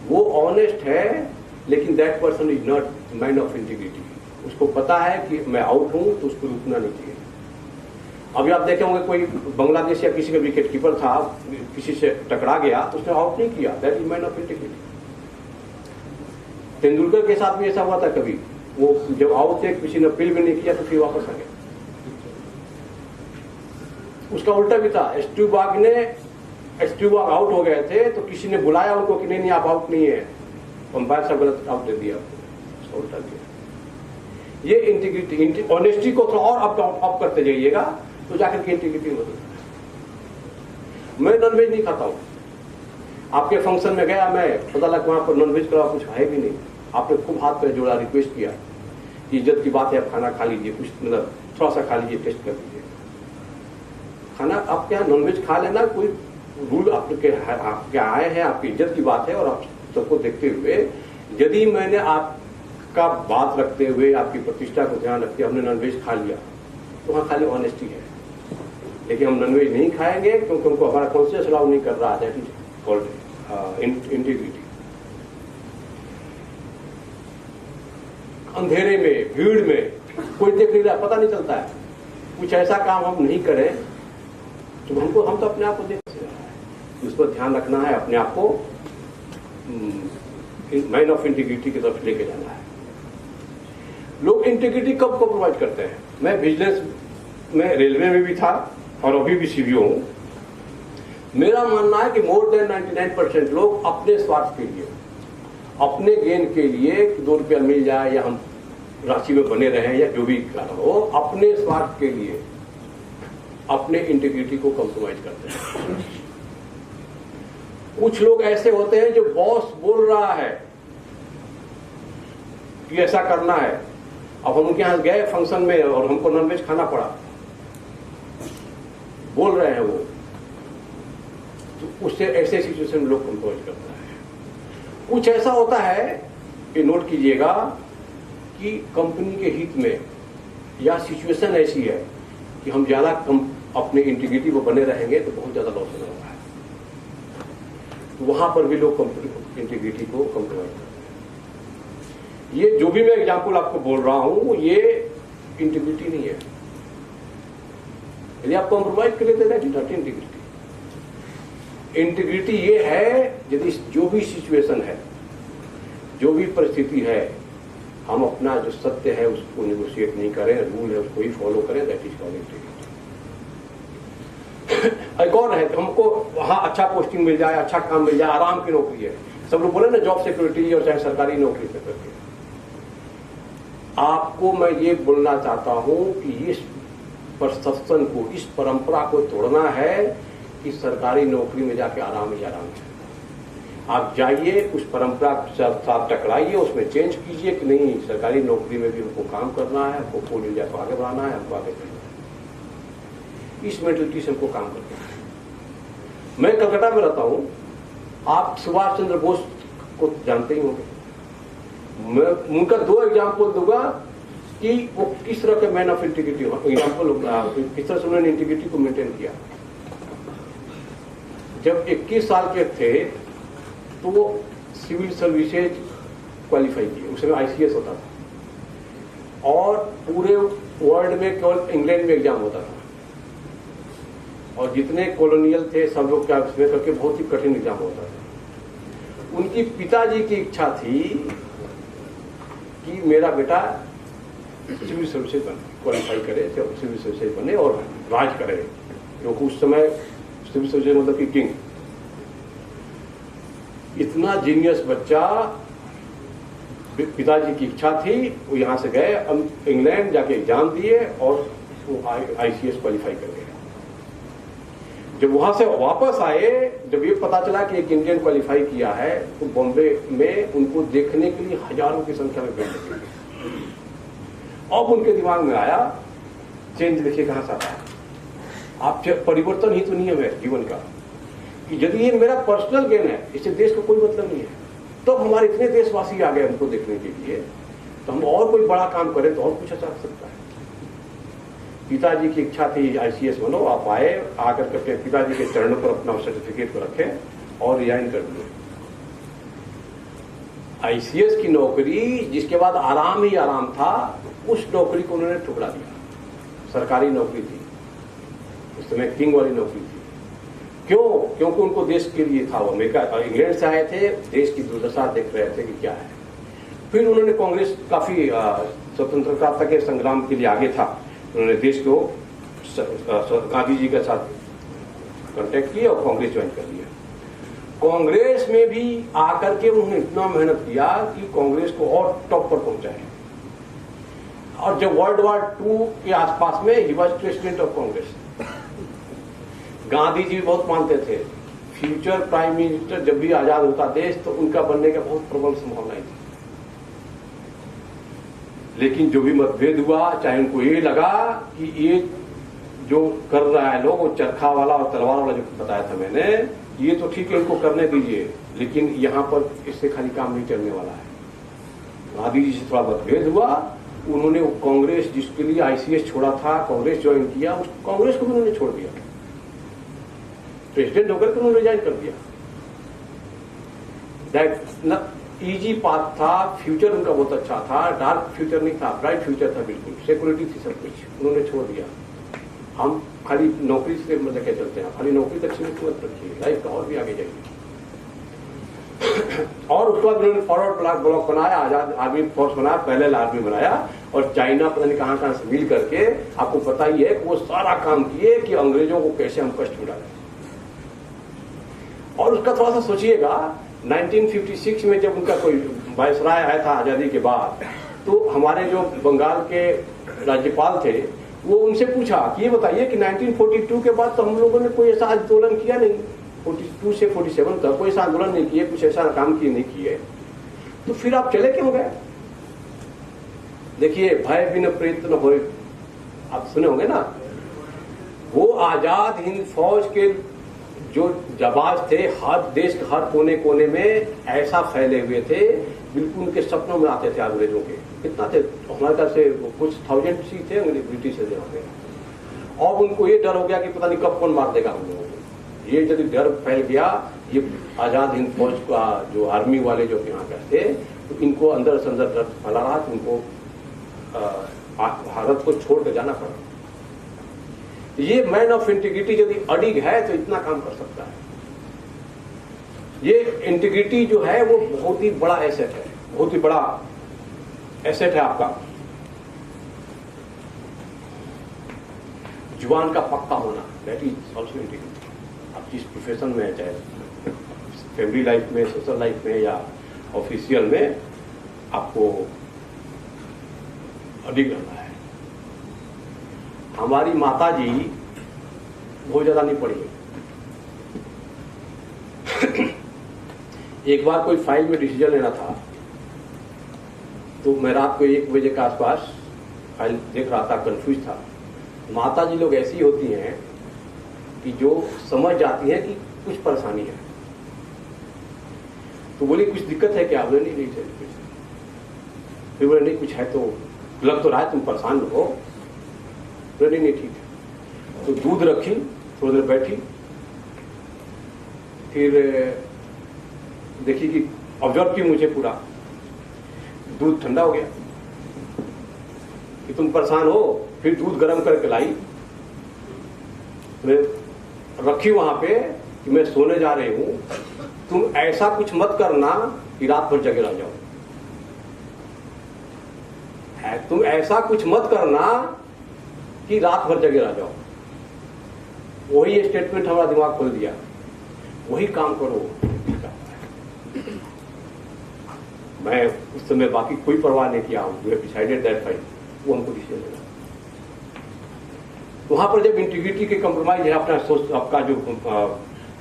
वो ऑनेस्ट है, लेकिन that person is not man of integrity. उसको पता है कि मैं आउट हूं तो उसको रुकना नहीं चाहिए। अभी आप देखे होंगे कोई बांग्लादेश या किसी का विकेट कीपर था, किसी से टकरा गया तो उसने आउट नहीं किया, that is man of integrity. Tendulkar के साथ भी ऐसा हुआ था कभी, वो जब आउट थे किसी ने अपील भी नहीं किया तो फिर वापस आ गया। उसका उल्टा भी था, स्टीव बाग आउट हो गए थे तो किसी ने बुलाया उनको कि नहीं आप आउट नहीं है, अंपायर साहब गलत आउट दे दिया, उसका उल्टा दिया। ये इंटीग्रिटी, ऑनेस्टी को थोड़ा और अप करते जाइएगा तो जाकर के इंटीग्रिटी बदलता है। मैं नॉनवेज नहीं खाता हूं, आपके फंक्शन में गया मैं, पता लगा वहां पर नॉनवेज का कुछ है भी नहीं, आपने खूब हाथ पे जोड़ा, रिक्वेस्ट किया कि इज्जत की बात है, आप खाना खा लीजिए, कुछ मतलब थोड़ा सा खा लीजिए, टेस्ट कर लीजिए खाना। आप क्या नॉनवेज खा लेना, कोई रूल आपके आए हैं, आपकी इज्जत की बात है, और आप सबको देखते हुए यदि मैंने आपका बात रखते हुए, आपकी प्रतिष्ठा को ध्यान रखते हमने नॉनवेज खा लिया तो वहां खाली ऑनेस्टी है। लेकिन हम नॉनवेज नहीं खाएंगे क्योंकि हमको हमारा कॉन्शियस अलाउ नहीं कर रहा, दैट इज कॉल्ड इंटीग्रिटी। अंधेरे में, भीड़ में, कोई देख नहीं रहा, पता नहीं चलता है, कुछ ऐसा काम हम नहीं करें तो हम तो अपने आप को देख सकते हैं। उस पर ध्यान रखना है, अपने आप को मैन ऑफ इंटीग्रिटी की तरफ लेके जाना है। लोग इंटीग्रिटी कब प्रोवाइड करते हैं? मैं बिजनेस में, रेलवे में भी था और अभी भी सीवीओ हूं। मेरा मानना है कि मोर देन 99% लोग अपने स्वार्थ के लिए, अपने गेन के लिए, 2 रुपया मिल जाए या हम राशि में बने रहे या जो भी कारण हो, अपने स्वार्थ के लिए अपने इंटीग्रिटी को कॉम्प्रोमाइज करते हैं। कुछ लोग ऐसे होते हैं जो बॉस बोल रहा है कि ऐसा करना है, अब हम उनके यहां गए फंक्शन में और हमको नॉनवेज खाना पड़ा, बोल रहे हैं वो, तो उससे ऐसे सिचुएशन में लोग कॉम्प्रोमाइज करते हैं। कुछ ऐसा होता है ये नोट कीजिएगा कि कंपनी के हित में या सिचुएशन ऐसी है कि हम ज्यादा अपने इंटीग्रिटी को बने रहेंगे तो बहुत ज्यादा लॉस होने वाला है, तो वहां पर भी लोग कंपनी इंटीग्रिटी को कॉम्प्रोमाइज करते हैं। ये जो भी मैं एग्जांपल आपको बोल रहा हूं ये इंटीग्रिटी नहीं है। यदि आप कॉम्प्रोमाइज कर लेते हैं नॉट इंटीग्रिटी। इंटीग्रिटी ये है यदि जो भी सिचुएशन है, जो भी परिस्थिति है, हम अपना जो सत्य है उसको नेगोशिएट नहीं करें, रूल है उसको ही फॉलो करें, दैट इज कॉल्ड इंटीग्रिटी। एक और है, हमको वहां अच्छा पोस्टिंग मिल जाए, अच्छा काम मिल जाए, आराम की नौकरी है, सब लोग बोले ना जॉब सिक्योरिटी और चाहे सरकारी नौकरी से करके। आपको मैं ये बोलना चाहता हूं कि इस परसेप्शन को, इस परंपरा को तोड़ना है कि सरकारी नौकरी में जाके आराम ही आराम है। आप जाइए, उस परंपरा के साथ टकराइए, उसमें चेंज कीजिए कि नहीं सरकारी नौकरी में भी हमको काम करना है, हमको कोल इंडिया को आगे बढ़ाना है, हमको आगे बढ़ना है। इस मेंटलिटी से हमको काम करना है। मैं कलकत्ता में रहता हूं, आप सुभाष चंद्र बोस को जानते ही होंगे। मैं उनका दो एग्जाम्पल दूंगा कि वो किस तरह के मैन ऑफ इंटीग्रिटी एग्जाम्पल, किस तरह से उन्होंने इंटीग्रिटी को मेंटेन किया। जब 21 साल के थे तो वो सिविल सर्विसेज क्वालिफाई किए, उस समय ICS होता था और पूरे वर्ल्ड में केवल इंग्लैंड में एग्जाम होता था और जितने कॉलोनियल थे सब लोग क्या उसमें करके बहुत ही कठिन एग्जाम होता था। उनकी पिताजी की इच्छा थी कि मेरा बेटा सिविल सर्विसेज क्वालिफाई करे, सिविल सर्विसेज बने और राज करे, क्योंकि उस समय सिविल सर्विसेज मतलब कि किंग। इतना जीनियस बच्चा, पिताजी की इच्छा थी, वो यहां से गए इंग्लैंड, जाके एग्जाम दिए और वो ICS क्वालिफाई कर गए। जब वहां से वापस आए, जब ये पता चला कि एक इंडियन क्वालिफाई किया है, तो बॉम्बे में उनको देखने के लिए हजारों की संख्या में भीड़ लगी। अब उनके दिमाग में आया चेंज, देखिए कहां से आता है। आप परिवर्तन ही तो नियम है जीवन का, कि यदि ये मेरा पर्सनल गेन है, इससे देश को कोई मतलब नहीं है। तो हमारे इतने देशवासी आ गए हमको देखने के लिए, तो हम और कोई बड़ा काम करें तो और कुछ अच्छा सकता है। पिताजी की इच्छा थी ICS बनो, आप आए, आकर के अपने पिताजी के चरणों पर अपना सर्टिफिकेट को रखें और रिजाइन कर दिए। ICS की नौकरी जिसके बाद आराम ही आराम था, उस नौकरी को उन्होंने ठुकरा दिया। सरकारी नौकरी थी, उस समय किंग वाली नौकरी थी। क्यों? क्योंकि उनको देश के लिए था। वो अमेरिका, इंग्लैंड से आए थे, देश की दुर्दशा देख रहे थे कि क्या है। फिर उन्होंने कांग्रेस, काफी स्वतंत्रता के संग्राम के लिए आगे था, उन्होंने देश को गांधी जी के साथ कांटेक्ट किया और कांग्रेस ज्वाइन कर लिया। कांग्रेस में भी आकर के उन्होंने इतना मेहनत किया कि कांग्रेस को और टॉप पर पहुंचाए। और जब वर्ल्ड वॉर 2 के आसपास में ही was president of Congress. Gandhi ji बहुत मानते थे फ्यूचर प्राइम मिनिस्टर जब भी आजाद होता देश तो उनका बनने का बहुत प्रबल संभावनाएं थी। लेकिन जो भी मतभेद हुआ, चाहे उनको ये लगा कि ये जो कर रहा है लोग, वो चरखा वाला और तलवार वाला जो बताया था मैंने, ये तो ठीक है, इनको करने दीजिए, लेकिन यहां पर इससे खाली काम नहीं चलने वाला है। गांधी जी से थोड़ा मतभेद हुआ, उन्होंने कांग्रेस जिसके लिए ICS छोड़ा था, कांग्रेस ज्वाइन किया, उस कांग्रेस को भी उन्होंने छोड़ दिया, प्रेसिडेंट होकर के उन्होंने रिजाइन कर दिया। दैट इजी पाथ था, फ्यूचर उनका बहुत अच्छा था, डार्क फ्यूचर नहीं था, ब्राइट फ्यूचर था, बिल्कुल सिक्योरिटी थी, सब कुछ उन्होंने छोड़ दिया। हम खाली नौकरी से मतलब क्या चलते हैं, खाली नौकरी तक सीमित मत रखिए, लाइफ का और भी आगे जाइए। और उसके बाद उन्होंने फॉरवर्ड ब्लॉक बनाया, आजाद आर्मी फोर्स बनाया, पहले आर्मी बनाया और चाइना पता नहीं कहां से मिल करके, आपको पता ही है कि वो सारा काम किए कि अंग्रेजों को कैसे हम कष्ट में डालें। और उसका थोड़ा सा सोचिएगा, 1956 में जब उनका कोई वायसराय आया था आजादी के बाद, तो हमारे जो बंगाल के राज्यपाल थे वो उनसे पूछा कि ये बताइए कि 1942 के बाद तो हम लोगों ने कोई ऐसा आंदोलन किया नहीं, 42 से 47 तक कोई ऐसा आंदोलन नहीं किए, कुछ ऐसा काम किए नहीं किए, तो फिर आप चले क्यों गए? देखिए, भय बिन प्रेत न होए, आप सुने होंगे ना। वो आजाद हिंद फौज के जो जाबाज थे, हर देश के हर कोने कोने में ऐसा फैले हुए थे बिल्कुल उनके सपनों में आते थे अंग्रेजों के। कितना थे हमारे ख्याल से कुछ 1000 ही थे अंग्रेज ब्रिटिश यहाँ पे। और उनको ये डर हो गया कि पता नहीं कब कौन मार देगा हम लोगों को। ये यदि डर फैल गया, ये आजाद हिंद फौज का जो आर्मी वाले जो यहाँ पे थे, तो इनको अंदर से अंदर डर फैला रहा, तो उनको भारत को छोड़ कर जाना पड़ा। ये मैन ऑफ इंटीग्रिटी यदि अडिग है तो इतना काम कर सकता है। ये इंटीग्रिटी जो है वो बहुत ही बड़ा एसेट है, बहुत ही बड़ा एसेट है आपका। जुबान का पक्का होना, दैट इज ऑल्सो इंटीग्रिटी। आप जिस प्रोफेशन में है, चाहे फैमिली लाइफ में, सोशल लाइफ में या ऑफिशियल में, आपको अडिग रहना है। हमारी माता जी बहुत ज्यादा नहीं पढ़ी। एक बार कोई फाइल में डिसीजन लेना था, तो मैं रात को 1 बजे के आसपास फाइल देख रहा था, कंफ्यूज था। माता जी लोग ऐसी होती हैं कि जो समझ जाती हैं कि कुछ परेशानी है, तो बोली कुछ दिक्कत है क्या? बोले नहीं कुछ। फिर बोले नहीं कुछ है तो लग तो रहा है तुम परेशान हो। बोले नहीं ठीक है। तो दूध रखी, थोड़ी देर बैठी, फिर देखी कि ऑब्जर्व की मुझे पूरा, दूध ठंडा हो गया कि तुम परेशान हो। फिर दूध गर्म करके लाई, मैं रखी वहां पे कि मैं सोने जा रही हूं, तुम ऐसा कुछ मत करना कि रात भर जगे रह जाओ। तुम ऐसा कुछ मत करना कि रात भर जगे रह जाओ। वही स्टेटमेंट हमारा दिमाग खोल दिया, वही काम करो। मैं उस समय बाकी कोई परवाह नहीं किया, डिसाइडेड दैट फाइट, वो हमको डिसीजन लेना। वहां पर जब इंटीग्रिटी के कंप्रोमाइज है, अपना सोच, आपका जो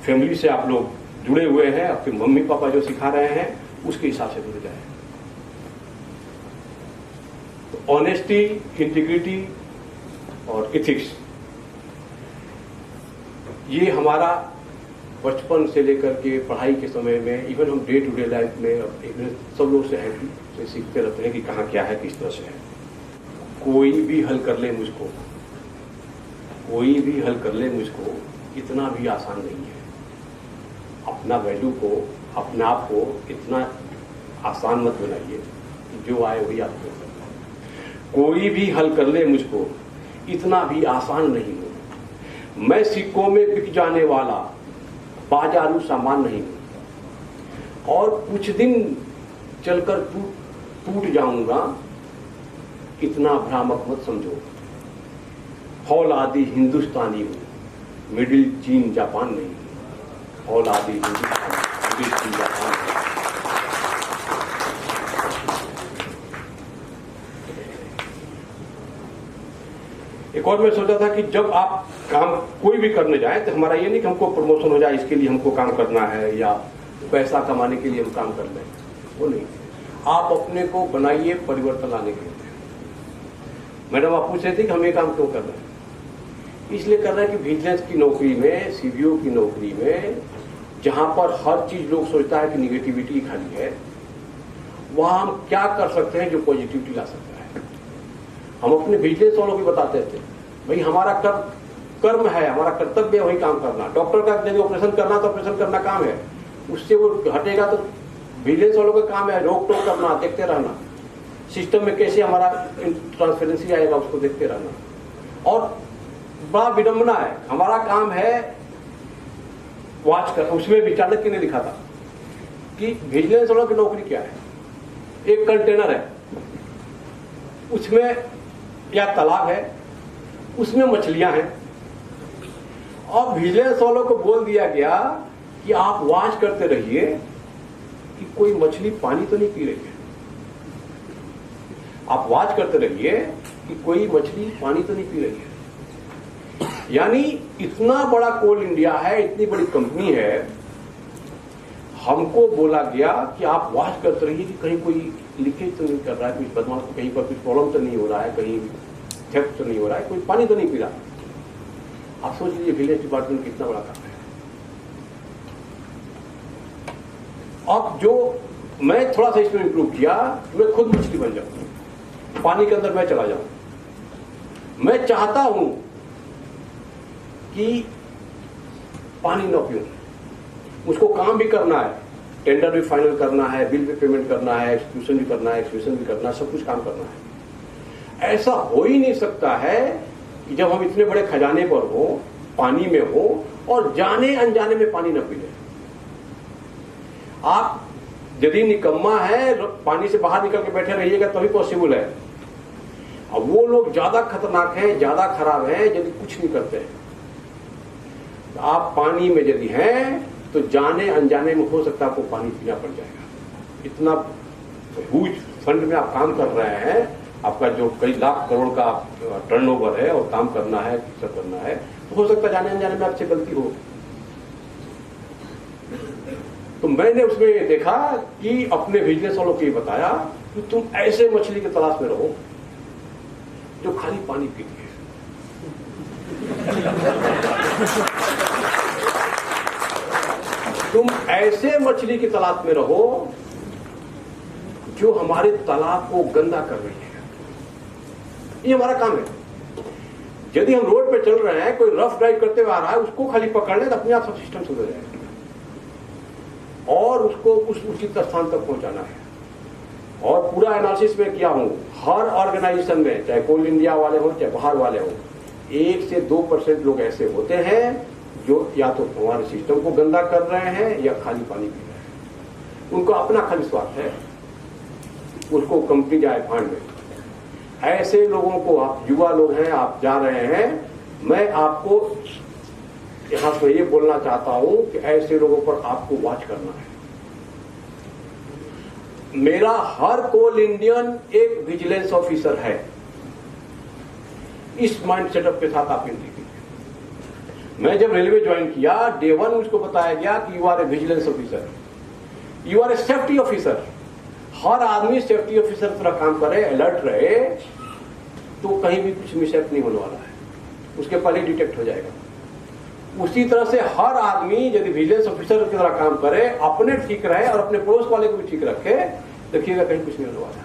फैमिली से आप लोग जुड़े हुए हैं, आपके मम्मी पापा जो सिखा रहे हैं, उसके हिसाब से जुड़ जाए। तो ऑनेस्टी, इंटीग्रिटी और एथिक्स, ये हमारा बचपन से लेकर के पढ़ाई के समय में, इवन हम डे टू डे लाइफ में सब लोग से सीखते रहते हैं कि कहाँ क्या है, किस तरह से है। कोई भी हल कर ले मुझको, कोई भी हल कर ले मुझको, इतना भी आसान नहीं है। अपना वैल्यू को, अपने आप को इतना आसान मत बनाइए कि जो आए वही आपको करना। कोई भी हल कर ले मुझको, इतना भी आसान नहीं हो। मैं सिक्कों में बिक जाने वाला बाजारू सामान नहीं हूं, और कुछ दिन चलकर टूट जाऊंगा, इतना भ्रामक मत समझो। फौलादी हिंदुस्तानी हूं, मिडिल चीन जापान नहीं हूं। फौलादी हिंदुस्तानी, मिडिल चीन जापान। एक और मैं सोचा था कि जब आप काम कोई भी करने जाए, तो हमारा ये नहीं कि हमको प्रमोशन हो जाए इसके लिए हमको काम करना है, या पैसा कमाने के लिए हम काम कर लें, वो नहीं। आप अपने को बनाइए परिवर्तन लाने के लिए। मैडम आप पूछ रहे थे कि हम ये काम क्यों कर रहे हैं? इसलिए कर रहे हैं कि विजिलेंस की नौकरी में, सीबीओ की नौकरी में, जहां पर हर चीज लोग सोचता है कि निगेटिविटी खाली है, वहां हम क्या कर सकते हैं जो पॉजिटिविटी ला सकता है। हम अपने विजिलेंस वालों को बताते थे, भाई हमारा कर्म है, हमारा कर्तव्य है वही काम करना। डॉक्टर का यदि ऑपरेशन करना तो ऑपरेशन करना काम है, उससे वो हटेगा तो विजिलेंस वालों का काम है रोक टोक करना, देखते रहना, सिस्टम में कैसे हमारा ट्रांसपेरेंसी आएगा उसको देखते रहना। और बड़ा विडंबना है, हमारा काम है वॉच कर। उसमें भी चाणक्य ने लिखा था कि विजिलेंस वालों की नौकरी क्या है। एक कंटेनर है, उसमें या तालाब है, उसमें मछलियां हैं, और विजिलेंस वालों को बोल दिया गया कि आप वॉच करते रहिए कि कोई मछली पानी तो नहीं पी रही है। आप वॉच करते रहिए कि कोई मछली पानी तो नहीं पी रही है। यानी इतना बड़ा कोल इंडिया है, इतनी बड़ी कंपनी है, हमको बोला गया कि आप वॉच करते रहिए कि कहीं कोई लीकेज तो नहीं कर रहा है, कुछ बदमाश को कहीं पर कुछ प्रॉब्लम तो नहीं हो रहा है, कहीं थेफ्ट तो नहीं हो रहा है, कोई पानी तो नहीं पी रहा। आप सोच लीजिए विलेज डिपार्टमेंट कितना बड़ा काम है। अब जो मैं थोड़ा सा इसमें इंप्रूव किया, मैं खुद मछली बन जाऊं, पानी के अंदर मैं चला जाऊं। मैं चाहता हूं कि पानी न पीऊं, मुझको काम भी करना है, टेंडर भी फाइनल करना है, बिल भी पेमेंट करना है, एक्सक्यूशन भी करना है, एक्सक्यूशन भी करना है, सब कुछ काम करना है। ऐसा हो ही नहीं सकता है कि जब हम इतने बड़े खजाने पर हो, पानी में हो और जाने अनजाने में पानी न पी लें। आप यदि निकम्मा है, पानी से बाहर निकल के बैठे रहिएगा तभी पॉसिबल है। अब वो लोग ज्यादा खतरनाक हैं, ज्यादा खराब हैं, यदि कुछ नहीं करते हैं। आप पानी में यदि हैं तो जाने अनजाने में हो सकता है आपको पानी पीना पड़ जाएगा। इतना ह्यूज फंड में आप काम कर रहे हैं, आपका जो कई लाख करोड़ का टर्नओवर है और काम करना है, सब करना है, तो हो सकता है जाने अनजाने में आपसे गलती हो। तो मैंने उसमें देखा कि अपने बिजनेस वालों को ये बताया कि तुम ऐसे मछली की तलाश में रहो जो खाली पानी पीती है। तुम ऐसे मछली की तलाश में रहो जो हमारे तालाब को गंदा कर रही है। ये हमारा काम है। यदि हम रोड पे चल रहे हैं, कोई रफ ड्राइव करते हुए आ रहा है, उसको खाली पकड़ने तो अपने आप सब सिस्टम सुधर जाएगा और उसको उस उचित स्थान तक पहुंचाना है। और पूरा एनालिसिस में किया हूं, हर ऑर्गेनाइजेशन में, चाहे कोल इंडिया वाले हो चाहे बाहर वाले हो, 1 से 2% लोग ऐसे होते हैं जो या तो हमारे सिस्टम को गंदा कर रहे हैं या खाली पानी पी रहे हैं। उनको अपना खाली स्वार्थ है, उसको कंपनी जाए फांड में। ऐसे लोगों को, आप युवा लोग हैं, आप जा रहे हैं, मैं आपको यहां से ये बोलना चाहता हूं कि ऐसे लोगों पर आपको वॉच करना है। मेरा हर कोल इंडियन एक विजिलेंस ऑफिसर है। इस माइंड सेटअप के साथ आप एंट्री कीजिए। मैं जब रेलवे ज्वाइन किया, डे 1 मुझको बताया गया कि you are a vigilance officer, you are a safety officer. हर आदमी सेफ्टी ऑफिसर की तरह काम करे, अलर्ट रहे, तो कहीं भी कुछ मिसहैप नहीं होने वाला है, उसके पहले डिटेक्ट हो जाएगा। उसी तरह से हर आदमी यदि विजिलेंस ऑफिसर की तरह काम करे, अपने ठीक रहे और अपने पड़ोस वाले को भी ठीक रखे, देखिएगा कहीं कुछ नहीं होने वाला।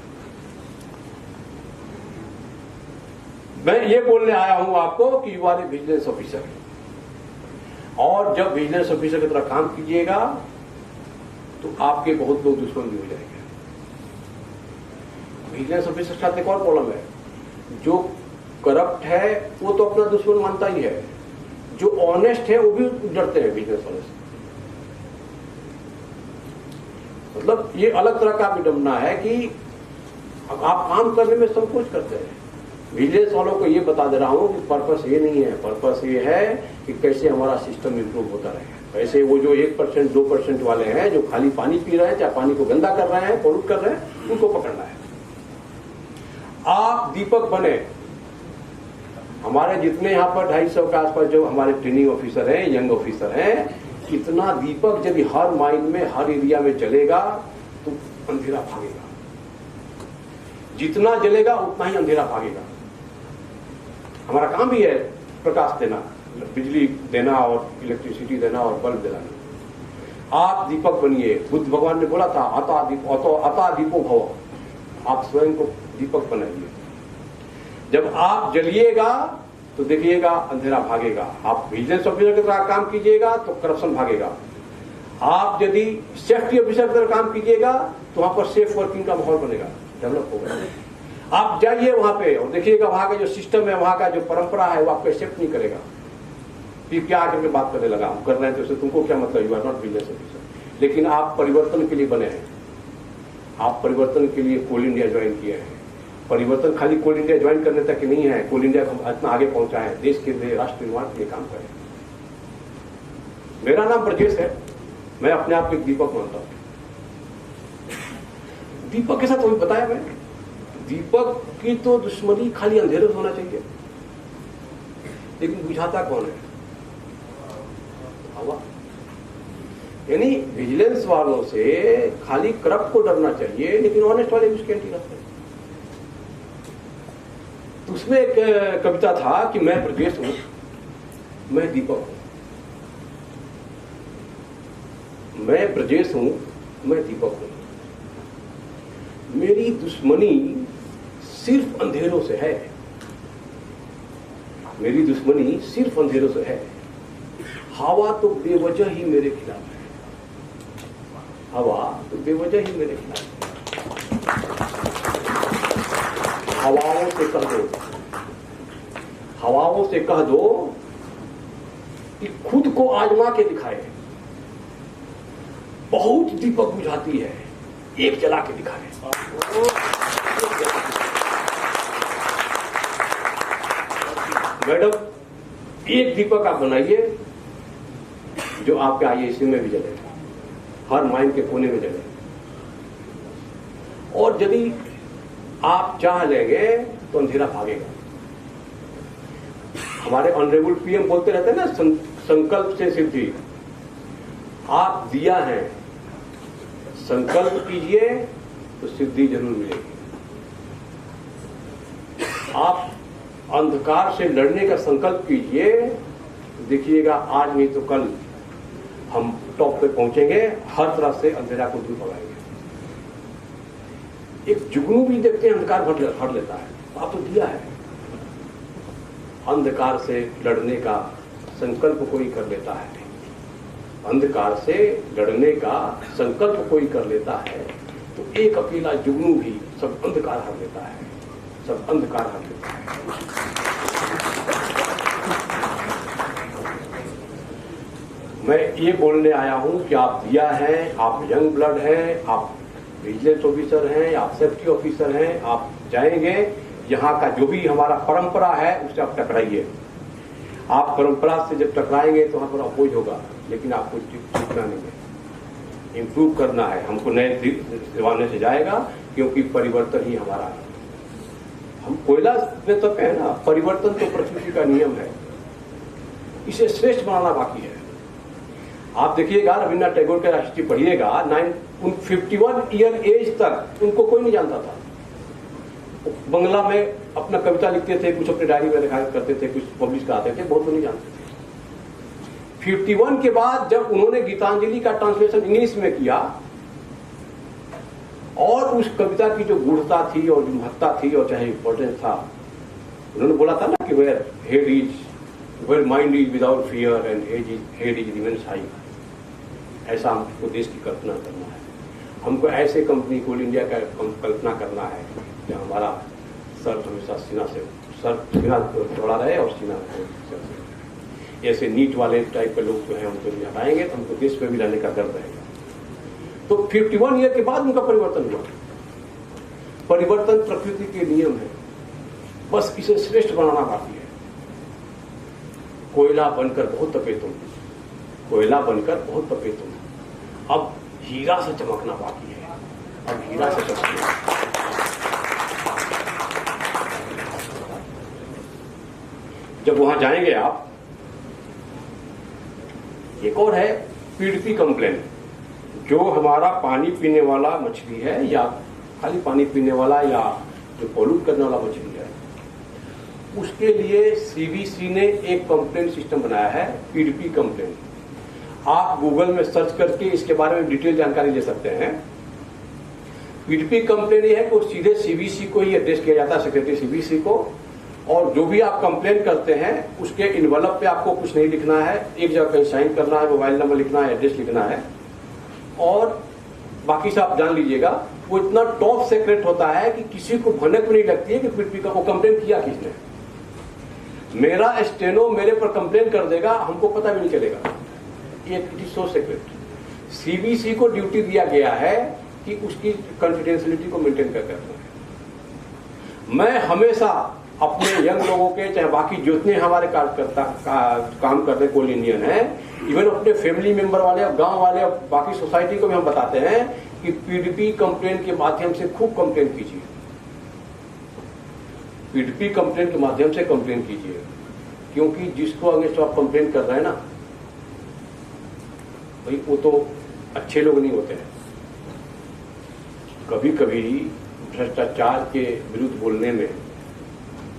मैं ये बोलने आया हूं आपको कि you are a vigilance officer, और जब विजिलेंस ऑफिसर की तरह काम कीजिएगा तो आपके बहुत लोग दुश्मन भी हो जाएंगे। विजिलेंस ऑफिसर के साथ एक और प्रॉब्लम है, जो करप्ट है वो तो अपना दुश्मन मानता ही है, जो ऑनेस्ट है वो भी डरते हैं बिजनेस वाले से। मतलब ये अलग तरह का विडंबना है कि आप काम करने में संकोच करते हैं। विजिलेंस वालों को ये बता दे रहा हूं कि पर्पस ये नहीं है, पर्पस ये है कि कैसे हमारा सिस्टम इंप्रूव होता रहे। वैसे वो जो 1% 2% वाले हैं जो खाली पानी पी रहे हैं, चाहे पानी को गंदा कर रहे हैं, पोल्यूट कर रहे हैं, उनको पकड़ना है। आप दीपक बने। हमारे जितने यहाँ पर 250 के आसपास जो हमारे ट्रेनिंग ऑफिसर हैं, यंग ऑफिसर हैं, इतना दीपक यदि हर माइंड में, हर एरिया में जलेगा तो अंधेरा भागेगा। जितना जलेगा उतना ही अंधेरा भागेगा। हमारा काम भी है प्रकाश देना, बिजली देना और इलेक्ट्रिसिटी देना और बल्ब दिलाना। आप दीपक बनिए। बुद्ध भगवान ने बोला था अता दीपो भव, आप स्वयं को दीपक बनाइए। जब आप जलिएगा तो देखिएगा अंधेरा भागेगा। आप विजिलेंस ऑफिसर की तरह काम कीजिएगा तो करप्शन भागेगा। आप यदि सेफ्टी ऑफिसर की तरह काम कीजिएगा तो वहां पर सेफ वर्किंग का माहौल बनेगा, डेवलप होगा। आप जाइए वहां पे और देखिएगा वहां का जो सिस्टम है, वहां का जो परंपरा है, वो आपको एक्सेप्ट नहीं करेगा। फिर क्या आकर के बात करने लगा, हम कर रहे हैं तो उससे तुमको क्या मतलब, you are not vigilance officer. लेकिन आप परिवर्तन के लिए बने हैं, आप परिवर्तन के लिए कोल इंडिया ज्वाइन किए हैं। परिवर्तन खाली कोल इंडिया ज्वाइन करने तक नहीं है, कोल इंडिया को इतना आगे पहुंचा है, देश के लिए, राष्ट्र निर्माण के लिए काम करें। मेरा नाम ब्रजेश है, मैं अपने आप को एक दीपक मानता हूं। दीपक के साथ वही बताया मैं, दीपक की तो दुश्मनी खाली अंधेरे से होना चाहिए, लेकिन बुझाता कौन है? हवा। यानी विजिलेंस वालों से खाली करप्ट को डरना चाहिए, लेकिन ऑनेस्ट वाले उसके एंटी करते हैं। तो उसमें एक कविता था कि मैं ब्रजेश हूं, मैं दीपक हूं। मैं ब्रजेश हूं, मैं दीपक हूं। मेरी दुश्मनी सिर्फ अंधेरों से है, मेरी दुश्मनी सिर्फ अंधेरों से है। हवा तो बेवजह ही मेरे खिलाफ है, हवा तो बेवजह ही मेरे खिलाफ है। हवाओं से कह दो, हवाओं से कह दो कि खुद को आजमा के दिखाए। बहुत दीपक बुझाती है, एक जला के दिखाए। मैडम, एक दीपक आप बनाइए जो आपके आईएसी में भी जले, हर माइंड के कोने में जले। और यदि आप चाह लेंगे तो अंधेरा भागेगा। हमारे ऑनरेबल पीएम बोलते रहते हैं ना, संकल्प से सिद्धि। आप दिया है, संकल्प कीजिए तो सिद्धि जरूर मिलेगी। आप अंधकार से लड़ने का संकल्प कीजिए, देखिएगा आज नहीं तो कल हम टॉप पे पहुंचेंगे, हर तरह से अंधेरा को दूर भगाएंगे। एक जुगनू भी देखते हैं अंधकार हट लेता है, आप तो दिया है। अंधकार से लड़ने का संकल्प कोई कर लेता है, अंधकार से लड़ने का संकल्प कोई कर लेता है तो एक अकेला जुगनू भी सब अंधकार हर लेता है, सब अंधकार हर लेता है। मैं ये बोलने आया हूं कि आप दिया हैं, आप यंग ब्लड हैं, आप विजिलेंस ऑफिसर हैं, आप सेफ्टी ऑफिसर हैं, आप जाएंगे यहाँ का जो भी हमारा परंपरा है उससे आप टकराइए। आप परंपरा से जब टकराएंगे तो वहां पर अपोज होगा, लेकिन आपको सीखना नहीं है, इंप्रूव करना है। हमको नए जमाने से जाएगा, क्योंकि परिवर्तन ही हमारा है। हम कोयला में तो है ना, परिवर्तन तो प्रकृति का नियम है, इसे श्रेष्ठ बनाना बाकी है। आप देखिएगा, रविन्द्रनाथ टैगोर के राष्ट्रीय पढ़िएगा, 51 ईयर एज तक उनको कोई नहीं जानता था। बंगला में अपना कविता लिखते थे, कुछ अपने डायरी में लिखा करते थे, कुछ पब्लिश कराते थे, बहुत नहीं जानते थे। 51 के बाद जब उन्होंने गीतांजलि का ट्रांसलेशन इंग्लिश में किया और उस कविता की जो गूढ़ता थी और जो महत्ता थी और चाहे इंपॉर्टेंस था, उन्होंने बोला था ना कि where mind is without fear and head is remains high. ऐसा हमको देश की कल्पना करना है, हमको ऐसे कंपनी कोल इंडिया का कल्पना करना है जहाँ हमारा सर हमेशा सीना चौड़ा रहे और सीना ऐसे नीट वाले टाइप के लोग जो है उनको नहीं हटाएंगे तो हमको देश में भी रहने का डर रहेगा। तो 51 ईयर के बाद उनका परिवर्तन हुआ। परिवर्तन प्रकृति के नियम है, बस इसे श्रेष्ठ बनाना बाकी है। कोयला बनकर बहुत तपे तुम, कोयला बनकर बहुत तपे तुम, अब हीरा से चमकना बाकी है, अब हीरा से चमकना। जब वहां जाएंगे आप, एक और है पीडीपी कंप्लेन। जो हमारा पानी पीने वाला मछली है या खाली पानी पीने वाला या जो पॉल्यूट करने वाला मछली है, उसके लिए सीबीसी ने एक कंप्लेन सिस्टम बनाया है, पीडीपी कंप्लेन। आप गूगल में सर्च करके इसके बारे में डिटेल जानकारी ले सकते हैं। पीडीपी कंप्लेन ये है कि वो सीधे सीबीसी को ही एड्रेस किया जाता है, सेक्रेटरी सीबीसी को। और जो भी आप कंप्लेन करते हैं उसके इन्वेलप पे आपको कुछ नहीं लिखना है, एक जगह कहीं साइन करना है, मोबाइल नंबर लिखना है, एड्रेस लिखना है, और बाकी से आप जान लीजिएगा। वो इतना टॉप सीक्रेट होता है कि किसी को भनक भी नहीं लगती है कि पीडीपी का वो कंप्लेन किया किसने। मेरा स्टेनो मेरे पर कंप्लेन कर देगा, हमको पता भी नहीं चलेगा। It is so secret. CBC को ड्यूटी दिया गया है कि उसकी कॉन्फिडेंशियलिटी को मेंटेन करके रखना है। मैं हमेशा अपने यंग लोगों के, चाहे बाकी जितने हमारे कार्यकर्ता काम करते कोल इंडियन है, इवन अपने फैमिली मेंबर वाले, गांव वाले, बाकी सोसाइटी को भी हम बताते हैं कि पीडीपी कंप्लेन के माध्यम से खूब कंप्लेन कीजिए, पीडीपी कंप्लेन के माध्यम से कंप्लेन कीजिए, क्योंकि जिसको अगेंस्ट आप कंप्लेन कर रहे हैं ना भाई, वो तो अच्छे लोग नहीं होते हैं। कभी कभी भ्रष्टाचार के विरुद्ध बोलने में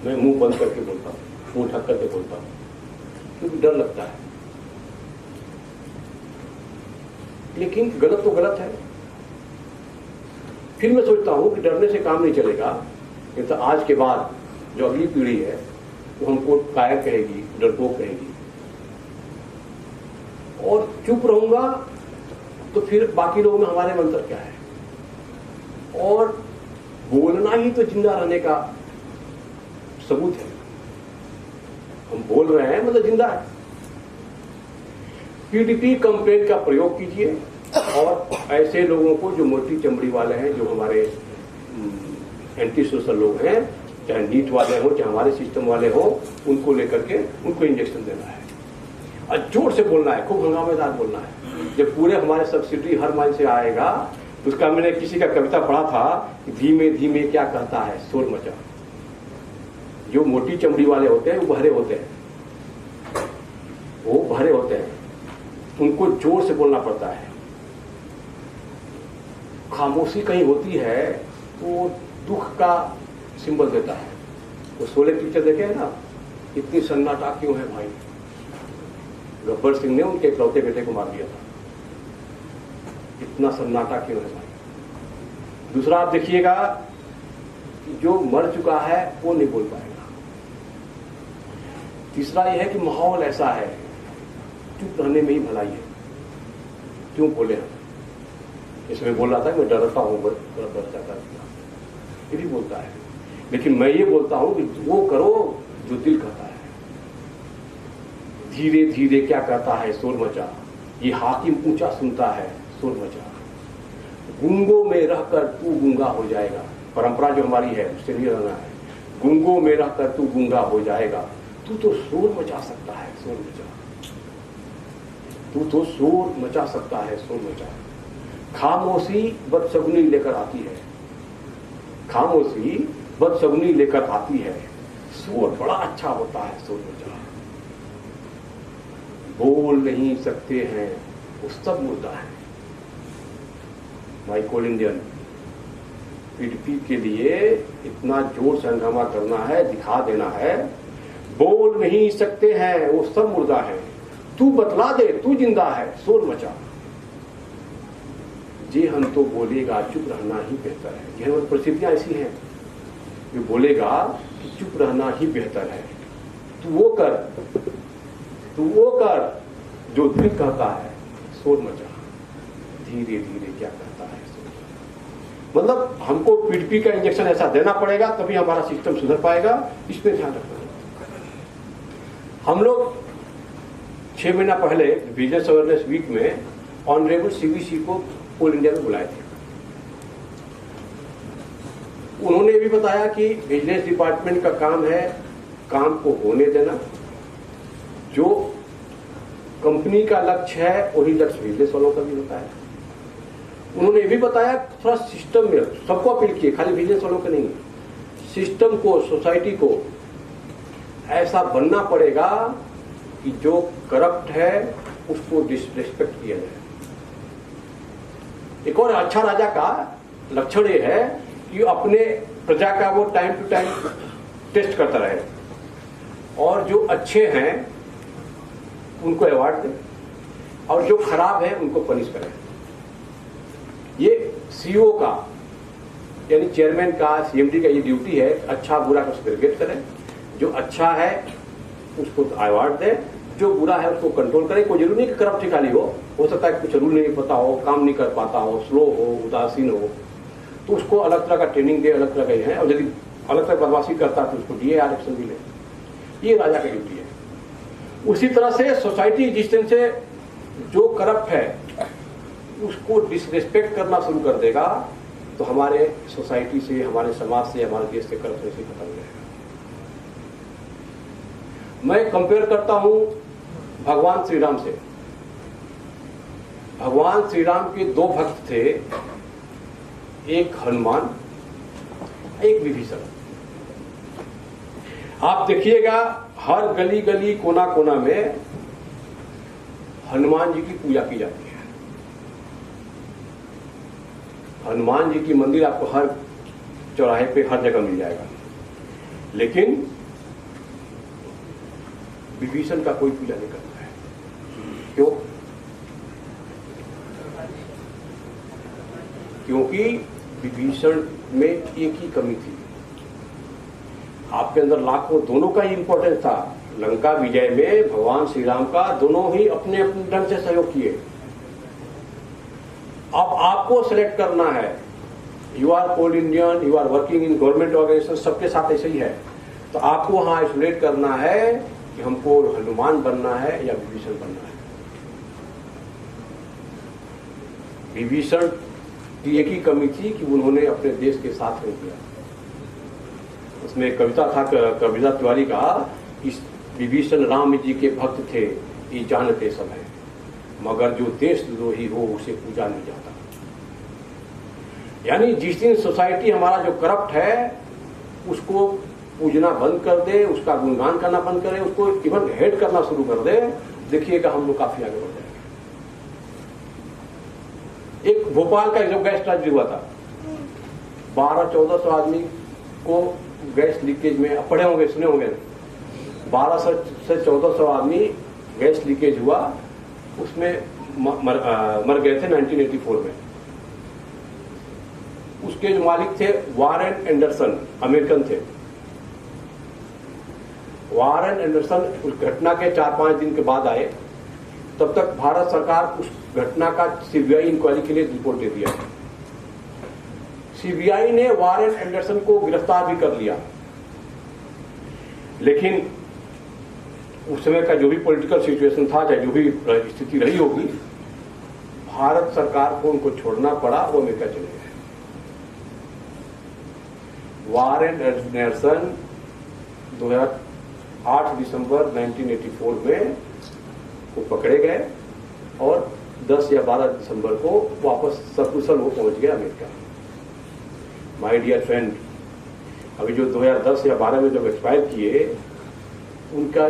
मैं मुंह बंद करके बोलता हूँ, मुंह ढक करके बोलता हूँ, क्योंकि डर लगता है। लेकिन गलत तो गलत है। फिर मैं सोचता हूं कि डरने से काम नहीं चलेगा, नहीं तो आज के बाद जो अगली पीढ़ी है वो हमको कायर कहेगी, डरपोक कहेगी, और चुप रहूंगा तो फिर बाकी लोगों में हमारे में अंतर क्या है। और बोलना ही तो जिंदा रहने का सबूत है। हम बोल रहे हैं मतलब जिंदा है। पीडीपी कंप्लेंट का प्रयोग कीजिए और ऐसे लोगों को जो मोटी चमड़ी वाले हैं, जो हमारे एंटी सोशल लोग हैं, चाहे नीट वाले हो चाहे हमारे सिस्टम वाले हो, उनको लेकर के उनको इंजेक्शन देना है और जोर से बोलना है, खूब हंगामेदार बोलना है। जब पूरे हमारे सब्सिडी हर माइन से आएगा तो उसका मैंने किसी का कविता पढ़ा था कि धीमे धीमे क्या कहता है शोर मचा। जो मोटी चमड़ी वाले होते हैं वो बहरे होते हैं, वो बहरे होते हैं, उनको जोर से बोलना पड़ता है। खामोशी कहीं होती है तो दुख का सिंबल देता है। वो शोले पिक्चर देखे है ना, इतनी सन्नाटा क्यों है भाई। गब्बर सिंह ने उनके इकलौते बेटे को मार दिया था, इतना सन्नाटा क्यों है भाई। दूसरा आप देखिएगा कि जो मर चुका है वो नहीं बोल पाएगा। तीसरा यह है कि माहौल ऐसा है, चुप रहने में ही भलाई है, क्यों बोले हम। इसमें बोल रहा था कि मैं डरता हूं, डर जाता है, ये भी बोलता है, लेकिन मैं ये बोलता हूं कि वो करो जो दिल कहता है। धीरे धीरे क्या कहता है शोर मचा, ये हाकिम ऊंचा सुनता है शोर मचा। गूंगों में रहकर तू गूंगा हो जाएगा, परंपरा जो हमारी है उससे नहीं रहना है। गूंगों में रहकर तू गूंगा हो जाएगा, तू तो शोर मचा सकता है शोर मचा, तू तो शोर मचा सकता है शोर मचा। खामोशी बदशगुनी लेकर आती है, खामोशी बदशगुनी लेकर आती है, शोर बड़ा अच्छा होता है शोर मचा। बोल नहीं सकते हैं वो सब मुद्दा है। माय कोल इंडियन, पीडीपी के लिए इतना जोर से हंगामा करना है, दिखा देना है। बोल नहीं सकते हैं वो सब मुर्दा है, तू बतला दे तू जिंदा है शोर मचा। जी हम तो बोलेगा चुप रहना ही बेहतर है। ये परिस्थितियां ऐसी हैं, जो बोलेगा कि चुप रहना ही बेहतर है, तू वो कर जो दिल कहता है शोर मचा। धीरे धीरे क्या कहता है शोर मचा। मतलब हमको पीडीपी का इंजेक्शन ऐसा देना पड़ेगा तभी हमारा सिस्टम सुधर पाएगा, इसमें ध्यान रखना। हम लोग 6 महीना पहले बिजनेस अवेयरनेस वीक में ऑनरेबल सीवीसी को कोल इंडिया में बुलाए थे। उन्होंने भी बताया कि बिजनेस डिपार्टमेंट का काम है काम को होने देना, जो कंपनी का लक्ष्य है वही लक्ष्य बिजनेस वालों का भी होता है। उन्होंने भी बताया थोड़ा सिस्टम में सबको अपील किए, खाली बिजनेस वालों का नहीं, सिस्टम को सोसाइटी को ऐसा बनना पड़ेगा कि जो करप्ट है उसको डिसरेस्पेक्ट किया जाए। एक और अच्छा राजा का लक्षण ये है कि अपने प्रजा का वो टाइम टू टाइम टेस्ट करता रहे और जो अच्छे हैं उनको अवार्ड दे और जो खराब है उनको पनिश करें। ये सीईओ का यानी चेयरमैन का, सीएमडी का ये ड्यूटी है, अच्छा बुरा का सेग्रीगेट करें। जो अच्छा है उसको अवार्ड दे, जो बुरा है उसको कंट्रोल करे। कोई जरूरी नहीं कि करप्ट खाली हो सकता है कुछ रूल नहीं पता हो, काम नहीं कर पाता हो, स्लो हो, उदासीन हो, तो उसको अलग तरह का ट्रेनिंग दे, अलग तरह का है। और यदि अलग तरह बदमाशी करता है तो उसको डीएआर एक्शन भी ले। ये राजा की ड्यूटी है। उसी तरह से सोसाइटी जिस दिन से जो करप्ट है उसको डिसरेस्पेक्ट करना शुरू कर देगा तो हमारे सोसाइटी से, हमारे समाज से, हमारे देश से करप्शन से खत्म हो जाएगा। मैं कंपेयर करता हूं भगवान श्री राम से। भगवान श्री राम के 2 भक्त थे, एक हनुमान, एक विभीषण। आप देखिएगा हर गली गली कोना कोना में हनुमान जी की पूजा की जाती है। हनुमान जी की मंदिर आपको हर चौराहे पे हर जगह मिल जाएगा, लेकिन विभीषण का कोई पूजा नहीं करता है। क्यों? क्योंकि विभीषण में एक ही कमी थी, आपके अंदर लाखों, दोनों का ही इंपॉर्टेंस था। लंका विजय में भगवान श्री राम का दोनों ही अपने अपने ढंग से सहयोग किए। अब आपको सेलेक्ट करना है, you are Coal Indian, you are working in government organisation, सबके साथ ऐसे ही है। तो आपको वहां आइसोलेट करना है कि हमको हनुमान बनना है या विभीषण बनना है। विभीषण की एक ही कमी थी कि उन्होंने अपने देश के साथ नहीं दिया। उसमें एक कविता था, कविता तिवारी का, इस विभीषण राम जी के भक्त थे ये जानते सब है, मगर जो देशद्रोही हो उसे पूजा नहीं जाता। यानी जिस दिन सोसाइटी हमारा जो करप्ट है उसको पूजना बंद कर दे, उसका गुणगान करना बंद करे, उसको इवन हेट करना शुरू कर दे, देखिएगा हम लोग काफी आगे बढ़ जाएंगे। एक भोपाल का जो गैस ट्रेजेडी हुआ था, 1200-1400 आदमी को गैस लीकेज में, पढ़े होंगे, सुने होंगे, 1200 से 1400 आदमी गैस लीकेज हुआ, उसमें मर गए थे 1984 में। उसके जो मालिक थे वारेन एंडरसन, अमेरिकन थे। वारेन एंडरसन उस घटना के 4-5 दिन के बाद आए, तब तक भारत सरकार उस घटना का सीबीआई इंक्वायरी के लिए रिपोर्ट दे दिया। सीबीआई ने वारेन एंडरसन को गिरफ्तार भी कर लिया, लेकिन उस समय का जो भी पॉलिटिकल सिचुएशन था, चाहे जो भी स्थिति रही होगी, भारत सरकार को उनको छोड़ना पड़ा, वो अमेरिका चले गए। वारेन एंडरसन 2008 दिसंबर 1984 में वो पकड़े गए और 10 या 12 दिसंबर को वापस सकुशल वो पहुंच गए अमेरिका। माय डियर फ्रेंड, अभी जो 2010 या 12 में जब एक्सपायर किए, उनका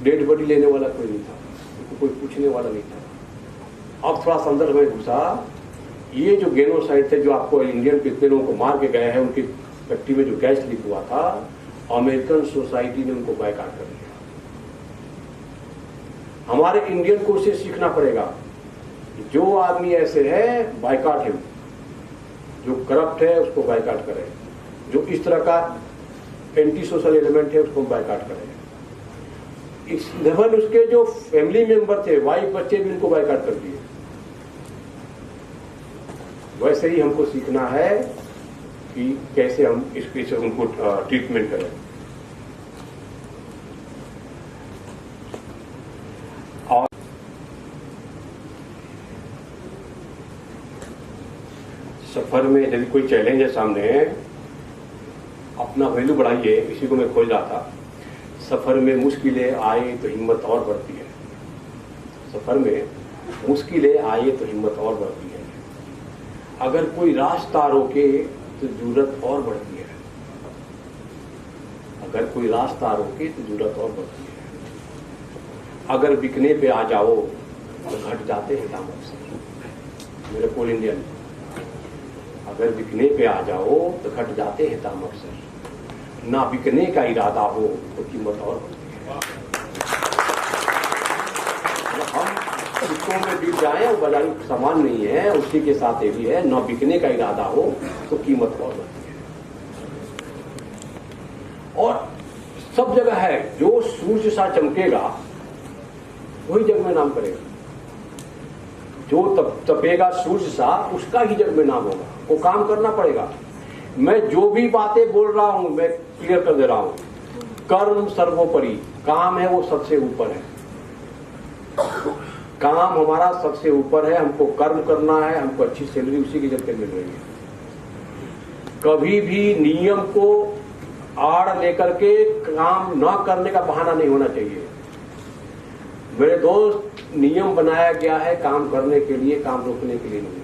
डेड बॉडी लेने वाला कोई नहीं था, उनको कोई पूछने वाला नहीं था। अब थोड़ा संदर्भ में घुसा, ये जो गेनोसाइड थे, जो आपको इंडियन कितने लोगों को मार के गए हैं, उनकी फैक्ट्री में जो गैस लीक हुआ था, अमेरिकन सोसाइटी ने उनको बायकॉट कर दिया। हमारे इंडियन को उससे सीखना पड़ेगा, जो आदमी ऐसे है बायकॉट हिम, जो करप्ट है उसको बायकॉट करें, जो इस तरह का एंटी सोशल एलिमेंट है उसको बायकॉट करें। इवन उसके जो फैमिली मेंबर थे, वाइफ बच्चे भी उनको बायकॉट कर दिए। वैसे ही हमको सीखना है कि कैसे हम इसके से उनको ट्रीटमेंट करें। और सफर में यदि कोई चैलेंज है सामने, अपना वैल्यू बढ़ाइए। इसी को मैं खोज रहा था। सफर में मुश्किलें आए तो हिम्मत और बढ़ती है। सफर में मुश्किलें आए तो हिम्मत और बढ़ती है। अगर कोई रास्ता रोके तो जरूरत और बढ़ती है। अगर कोई रास्ता रोके तो जरूरत और बढ़ती है। अगर बिकने पे आ जाओ तो घट जाते हैं दाम अक्सर। मेरे कोल इंडियन, अगर बिकने पे आ जाओ तो घट जाते हैं दाम अक्सर। ना बिकने का इरादा हो तो कीमत और बढ़ती है। हम सिक्कों में बिक जाए, वो बाजारी सामान नहीं है, उसी के साथ ये भी है, ना बिकने का इरादा हो तो कीमत और बढ़ती है। और सब जगह है, जो सूर्य सा चमकेगा वही जग में नाम करेगा। जो तपेगा सूर्य सा, उसका ही जग में नाम होगा। वो काम करना पड़ेगा। मैं जो भी बातें बोल रहा हूं, मैं क्लियर कर दे रहा हूं, कर्म सर्वोपरि, काम है वो सबसे ऊपर है। काम हमारा सबसे ऊपर है। हमको कर्म करना है, हमको अच्छी सैलरी उसी की जगह पे मिल रही है। कभी भी नियम को आड़ लेकर के काम न करने का बहाना नहीं होना चाहिए। मेरे दोस्त, नियम बनाया गया है काम करने के लिए, काम रोकने के लिए नहीं।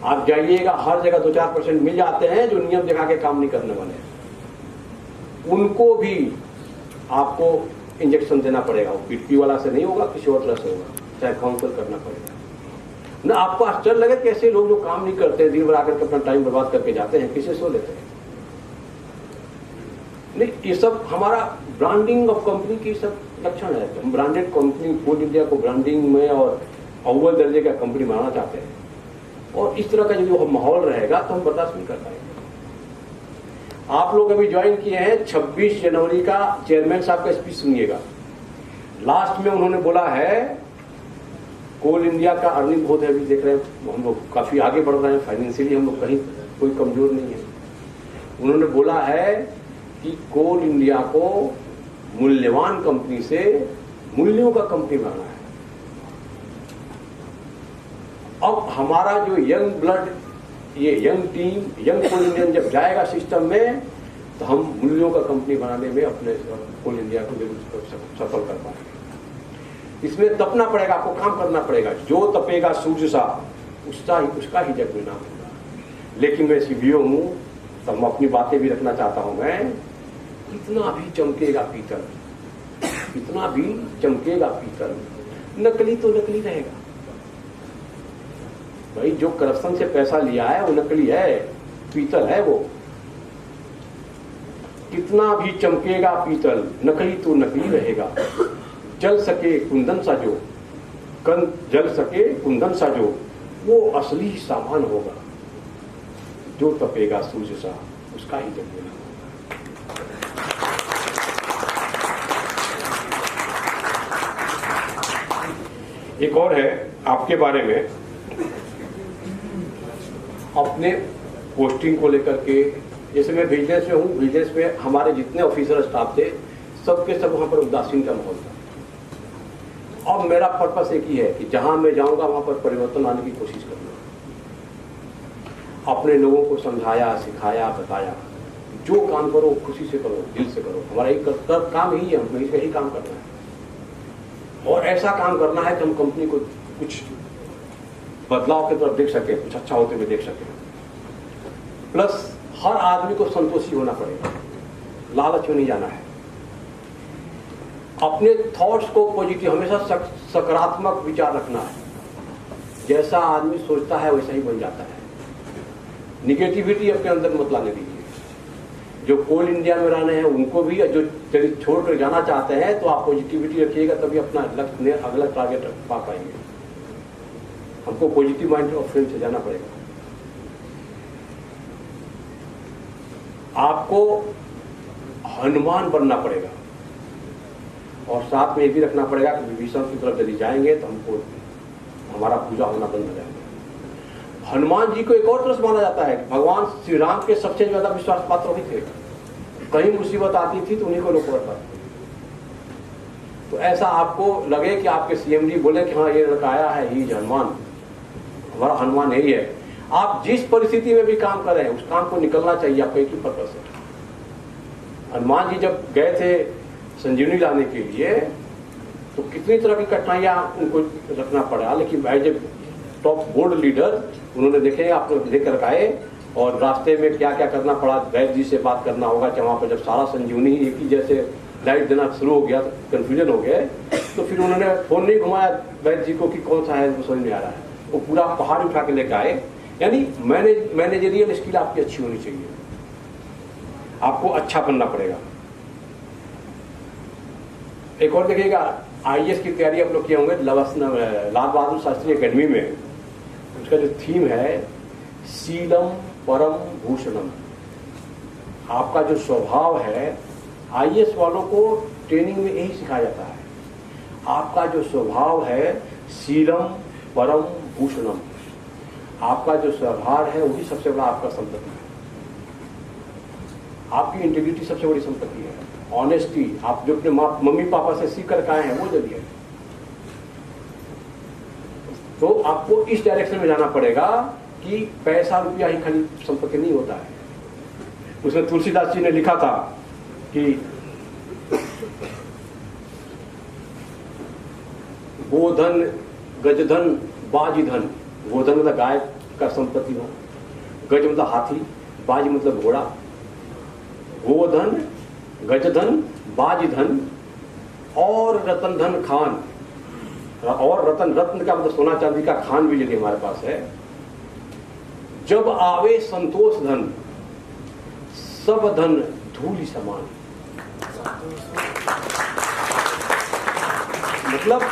आप जाइएगा, हर जगह 2-4% मिल जाते हैं जो नियम दिखा के काम नहीं करने वाले हैं। उनको भी आपको इंजेक्शन देना पड़ेगा। वो पीपी वाला से नहीं होगा, किसी और तरह से होगा, चाहे काउंसल करना पड़ेगा ना। आपको आश्चर्य लगे कैसे लोग जो काम नहीं करते, दिन भर आकर के अपना टाइम बर्बाद करके जाते हैं, किसी सो लेते हैं। नहीं, ये सब हमारा ब्रांडिंग ऑफ कंपनी की सब लक्षण है। हम ब्रांडेड कंपनी, कोल इंडिया को ब्रांडिंग में और अव्वल दर्जे का कंपनी बनाना चाहते हैं। और इस तरह का जो माहौल रहेगा तो हम बर्दाश्त नहीं कर पाएंगे। आप लोग अभी ज्वाइन किए हैं, 26 जनवरी का चेयरमैन साहब का स्पीच सुनिएगा। लास्ट में उन्होंने बोला है कोल इंडिया का अर्निंग बहुत है, अभी देख रहे हैं हम लोग काफी आगे बढ़ रहे हैं, फाइनेंशियली हम लोग कहीं कोई कमजोर नहीं है। उन्होंने बोला है कि कोल इंडिया को मूल्यवान कंपनी से मूल्यों का कंपनी बनाना है। अब हमारा जो यंग ब्लड, ये यंग टीम, यंग कोल इंडियन जब जाएगा सिस्टम में तो हम मूल्यों का कंपनी बनाने में अपने कोल इंडिया को जरूर सफल कर पाएंगे। इसमें तपना पड़ेगा, आपको काम करना पड़ेगा। जो तपेगा सूर्य सा उसका ही जग में नाम होगा। लेकिन मैं सीबीओ हूं तो मैं अपनी बातें भी रखना चाहता हूं। मैं इतना भी चमकेगा पीतल, इतना भी चमकेगा पीतल, नकली तो नकली रहेगा। भाई जो करप्शन से पैसा लिया है वो नकली है, पीतल है वो। कितना भी चमकेगा पीतल, नकली तो नकली रहेगा। जल सके कुंदन सा जो, जल सके कुंदन सा जो, वो असली सामान होगा। जो तपेगा सूर्य सा उसका ही जगना होगा। एक और है आपके बारे में, अपने पोस्टिंग को लेकर के। जैसे मैं विजिलेंस में हूँ, विजिलेंस में हमारे जितने ऑफिसर स्टाफ थे सबके सब वहां पर उदासीन का माहौल था। अब मेरा पर्पस एक ही है कि जहां मैं जाऊंगा वहां पर परिवर्तन लाने की कोशिश करूंगा। अपने लोगों को समझाया, सिखाया, बताया, जो काम करो खुशी से करो, दिल से करो। हमारा एक काम ही है, हमें यही काम करना है। और ऐसा काम करना है कि हम कंपनी को कुछ बदलाव की तरफ देख सके, कुछ अच्छा होते हुए देख सके। प्लस हर आदमी को संतोषी होना पड़ेगा, लालच में नहीं जाना है। अपने थॉट्स को पॉजिटिव, हमेशा सकारात्मक विचार रखना है। जैसा आदमी सोचता है वैसा ही बन जाता है। निगेटिविटी अपने अंदर मत लाने दीजिए। जो कोल इंडिया में रहने हैं उनको भी, जो छोड़कर जाना चाहते हैं तो आप पॉजिटिविटी रखिएगा, तभी अपना लक्ष्य, अगला टारगेट पा पाएंगे। हमको पॉजिटिव माइंड ऑफ फ्रेम से जाना पड़ेगा। आपको हनुमान बनना पड़ेगा और साथ में ये भी रखना पड़ेगा कि विभीषण की तरफ यदि जाएंगे तो हमको हमारा पूजा होना बंद हो जाएगा। हनुमान जी को एक और तरह माना जाता है कि भगवान श्री राम के सबसे ज्यादा विश्वास पात्र वही थे। कहीं मुसीबत आती थी तो उन्हीं को रोक रखा। तो ऐसा आपको लगे कि आपके सीएमडी बोले कि हाँ ये लड़का आया है, ही हनुमान, हमारा हनुमान यही है। आप जिस परिस्थिति में भी काम कर रहे हैं उस काम को निकलना चाहिए। आपका एक ही पर्पस है। हनुमान जी जब गए थे संजीवनी लाने के लिए तो कितनी तरह की कठिनाइयां उनको रखना पड़ा, लेकिन as a top board leader उन्होंने देखे, आप लेकर आए और रास्ते में क्या क्या करना पड़ा। वैद्य जी से बात करना होगा कि वहां पर जब सारा संजीवनी एक ही जैसे लाइट देना शुरू हो गया तो कंफ्यूजन हो गए, तो फिर उन्होंने फोन नहीं घुमाया वैद्य जी को कि कौन सा है, वो समझ में आ रहा है। वो पूरा पहाड़ उठा के लेकर आए। यानी मैनेजरियल स्किल आपकी अच्छी होनी चाहिए, आपको अच्छा बनना पड़ेगा। एक और देखिएगा, आईएएस की तैयारी आप लोग किए होंगे लाल बहादुर शास्त्री एकेडमी में। उसका जो थीम है शीलम परम भूषणम। आपका जो स्वभाव है, आईएएस वालों को ट्रेनिंग में यही सिखाया जाता है। आपका जो स्वभाव है शीलम परम भूषणम, आपका जो स्वभाव है वही सबसे बड़ा आपका संपत्ति है। आपकी इंटीग्रिटी सबसे बड़ी संपत्ति है। ऑनेस्टी, आप जो अपने मम्मी पापा से सीख कर आए हैं वो जरिए। तो आपको इस डायरेक्शन में जाना पड़ेगा कि पैसा रुपया ही खाली संपत्ति नहीं होता है। उसमें तुलसीदास जी ने लिखा था कि गोधन गजधन बाजी धन। गोधन मतलब गाय का संपत्ति हो, गज मतलब हाथी, बाज मतलब घोड़ा। गोधन गजधन बाज धन और रतन धन खान। और रतन, रत्न का मतलब सोना चांदी का, खान भी यदि हमारे पास है। जब आवे संतोष धन, सब धन धूलि समान। मतलब